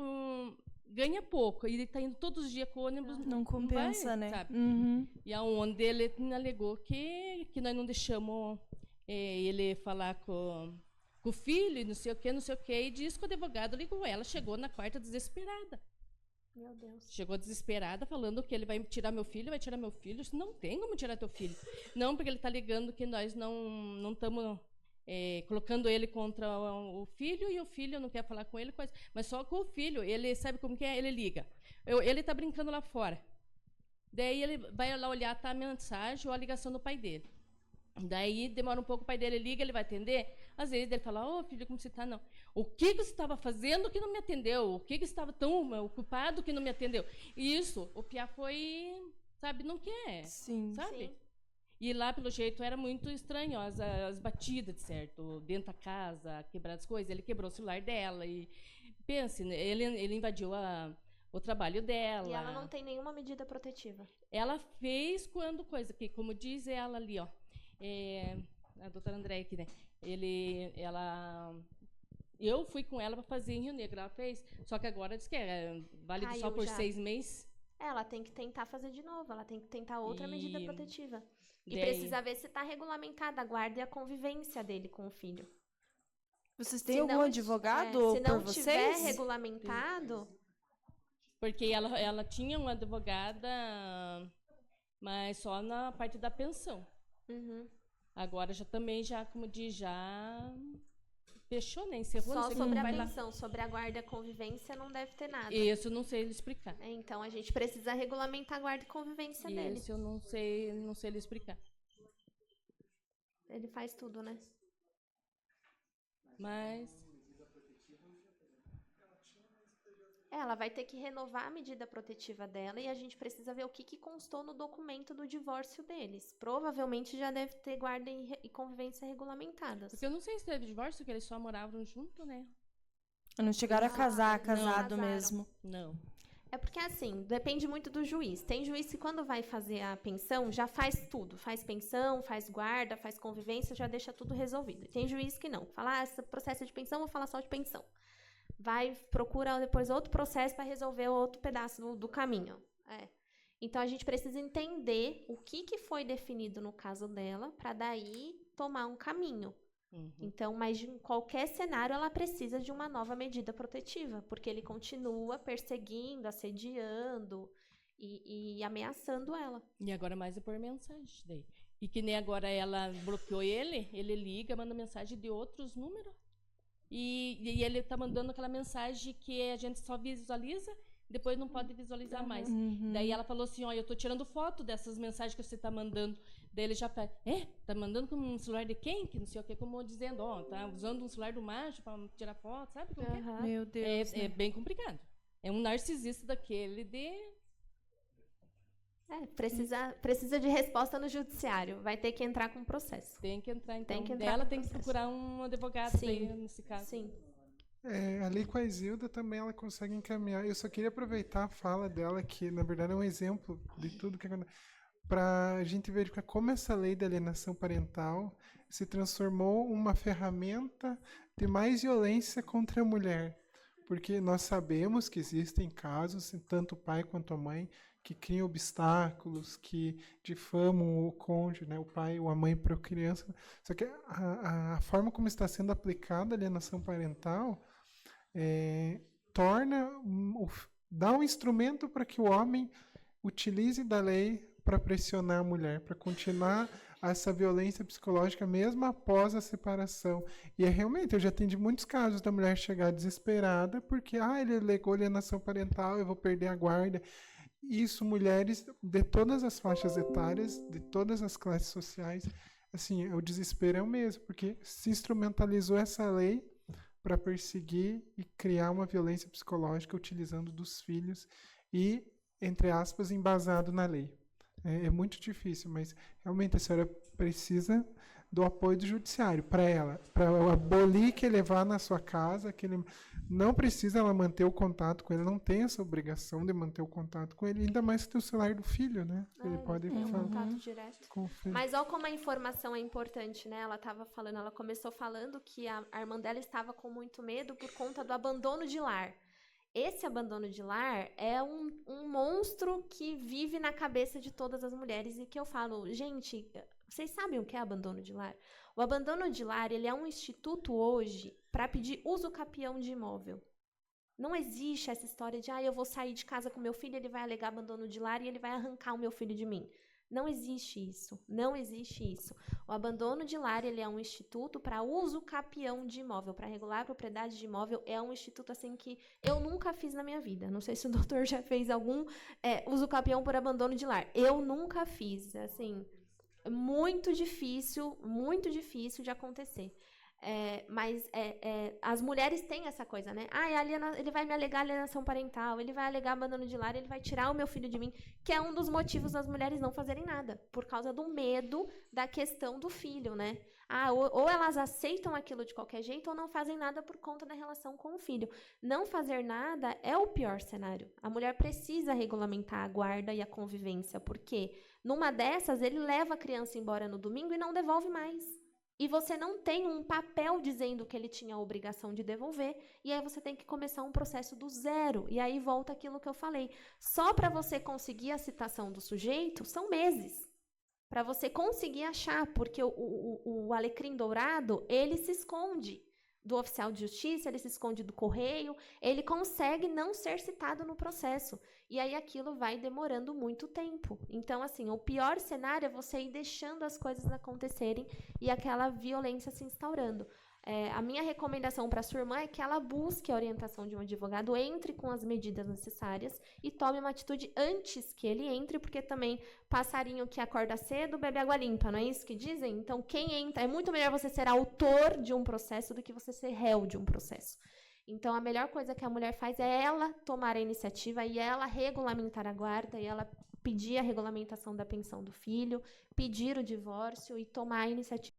ganha pouco. E ele está indo todos os dias com o ônibus. Não compensa, vai, né? Sabe? E aonde ele alegou que nós não deixamos ele falar com o filho, e não sei o quê, e disse que o advogado ligou. Ela chegou na quarta desesperada. Meu Deus. Chegou desesperada, falando que ele vai tirar meu filho, vai tirar meu filho. Eu disse, não tem como tirar teu filho. Não, porque ele está alegando que nós não estamos... colocando ele contra o filho, e o filho não quer falar com ele, mas só com o filho, ele sabe como que é, ele liga. Ele está brincando lá fora. Daí ele vai lá olhar, tá a mensagem ou a ligação do pai dele. Daí demora um pouco, o pai dele liga, ele vai atender. Às vezes ele fala, filho, como você está? Não. O que você estava fazendo que não me atendeu? O que você estava tão ocupado que não me atendeu? E isso, o Piá foi, sabe, não quer. Sim. Sabe? Sim. E lá, pelo jeito, era muito estranho as batidas, certo? Dentro da casa, quebrar as coisas. Ele quebrou o celular dela. E pense, né, ele invadiu o trabalho dela. E ela não tem nenhuma medida protetiva. Ela fez quando coisa que, como diz ela ali, ó, a doutora Andréia aqui, né? Eu fui com ela para fazer em Rio Negro, ela fez. Só que agora diz que é válido só Caiu por já. 6 meses. Ela tem que tentar fazer de novo, ela tem que tentar outra medida protetiva. E daí- precisa ver se está regulamentada a guarda e a convivência dele com o filho. Vocês têm Se algum não- advogado se não por tiver vocês? regulamentado, Porque ela tinha uma advogada, mas só na parte da pensão. uhum, Agora já, como diz, já fechou, né? Encerrou, não só sei sobre como a vai lá. pensão, sobre a guarda e a convivência não deve ter nada. Isso eu não sei lhe explicar. Então a gente precisa regulamentar a guarda e convivência dele. Isso eu não sei lhe explicar. Ele faz tudo, né? Mas Ela vai ter que renovar a medida protetiva dela e a gente precisa ver o que constou no documento do divórcio deles. Provavelmente já deve ter guarda e convivência regulamentadas. porque eu não sei se teve divórcio, porque eles só moravam junto, né? Não chegaram a casar, Não, casado casaram. mesmo. Não. É porque, assim, depende muito do juiz. Tem juiz que, quando vai fazer a pensão, já faz tudo. Faz pensão, faz guarda, faz convivência, já deixa tudo resolvido. Tem juiz que não. Fala, esse processo de pensão, vou falar só de pensão. Vai, procura depois outro processo para resolver outro pedaço do caminho. Então, a gente precisa entender o que foi definido no caso dela, para daí tomar um caminho. Então, mas em qualquer cenário, ela precisa de uma nova medida protetiva, porque ele continua perseguindo, assediando e ameaçando ela. E agora mais é por mensagem daí. E que nem agora ela bloqueou ele liga, manda mensagem de outros números. E ele tá mandando aquela mensagem que a gente só visualiza, depois não pode visualizar mais. Daí ela falou assim, ó, eu tô tirando foto dessas mensagens que você tá mandando. Daí ele já fala, tá mandando com um celular de quem? Que não sei o que, como dizendo, ó, tá usando um celular do macho pra tirar foto, sabe como que é? Meu Deus. É bem complicado. É um narcisista daquele de... Precisa de resposta no judiciário. Vai ter que entrar com um processo. Tem que entrar, então. Tem que entrar Ela com tem que processo. procurar um advogado Sim, daí, nesse caso. Sim. Ali com a Isilda também ela consegue encaminhar. Eu só queria aproveitar a fala dela, que na verdade é um exemplo de tudo que acontece, para a gente verificar como essa lei da alienação parental se transformou uma ferramenta de mais violência contra a mulher. Porque nós sabemos que existem casos, tanto o pai quanto a mãe, que criam obstáculos, que difamam o cônjuge, né, o pai ou a mãe para a criança. Só que a forma como está sendo aplicada a alienação parental dá um instrumento para que o homem utilize da lei para pressionar a mulher, para continuar essa violência psicológica mesmo após a separação. E realmente, eu já atendi muitos casos da mulher chegar desesperada porque ele alegou alienação parental, eu vou perder a guarda. Isso, mulheres de todas as faixas etárias, de todas as classes sociais, assim, o desespero é o mesmo, porque se instrumentalizou essa lei para perseguir e criar uma violência psicológica utilizando dos filhos e, entre aspas, embasado na lei. É muito difícil, mas realmente a senhora precisa do apoio do judiciário para ela, para abolir que levar na sua casa, que ele não precisa ela manter o contato com ele, não tem essa obrigação de manter o contato com ele, ainda mais que tem o celular do filho, né? Ele pode falar Contato direto. com o filho. Mas olha como a informação é importante, né? Ela começou falando que a irmã dela estava com muito medo por conta do abandono de lar. Esse abandono de lar é um monstro que vive na cabeça de todas as mulheres e que eu falo, gente, vocês sabem o que é abandono de lar? O abandono de lar, ele é um instituto hoje para pedir uso capião de imóvel. Não existe essa história de, eu vou sair de casa com meu filho, ele vai alegar abandono de lar e ele vai arrancar o meu filho de mim. Não existe isso. Não existe isso. O abandono de lar, ele é um instituto para uso capião de imóvel, para regular a propriedade de imóvel. É um instituto assim que eu nunca fiz na minha vida. Não sei se o doutor já fez algum uso capião por abandono de lar. Eu nunca fiz. Assim, muito difícil de acontecer. Mas as mulheres têm essa coisa, né? Ele vai me alegar alienação parental, ele vai alegar abandono de lar, ele vai tirar o meu filho de mim, que é um dos motivos das mulheres não fazerem nada, por causa do medo da questão do filho, né? Ou elas aceitam aquilo de qualquer jeito ou não fazem nada por conta da relação com o filho. Não fazer nada é o pior cenário. A mulher precisa regulamentar a guarda e a convivência, porque numa dessas ele leva a criança embora no domingo e não devolve mais. E você não tem um papel dizendo que ele tinha a obrigação de devolver, e aí você tem que começar um processo do zero. E aí volta aquilo que eu falei. Só para você conseguir a citação do sujeito, são meses. Para você conseguir achar, porque o alecrim dourado, ele se esconde do oficial de justiça, ele se esconde do correio, ele consegue não ser citado no processo. E aí aquilo vai demorando muito tempo. Então, assim, o pior cenário é você ir deixando as coisas acontecerem e aquela violência se instaurando. A minha recomendação para a sua irmã é que ela busque a orientação de um advogado, entre com as medidas necessárias e tome uma atitude antes que ele entre, porque também passarinho que acorda cedo bebe água limpa, não é isso que dizem? Então, quem entra, é muito melhor você ser autor de um processo do que você ser réu de um processo. Então, a melhor coisa que a mulher faz é ela tomar a iniciativa e ela regulamentar a guarda e ela pedir a regulamentação da pensão do filho, pedir o divórcio e tomar a iniciativa.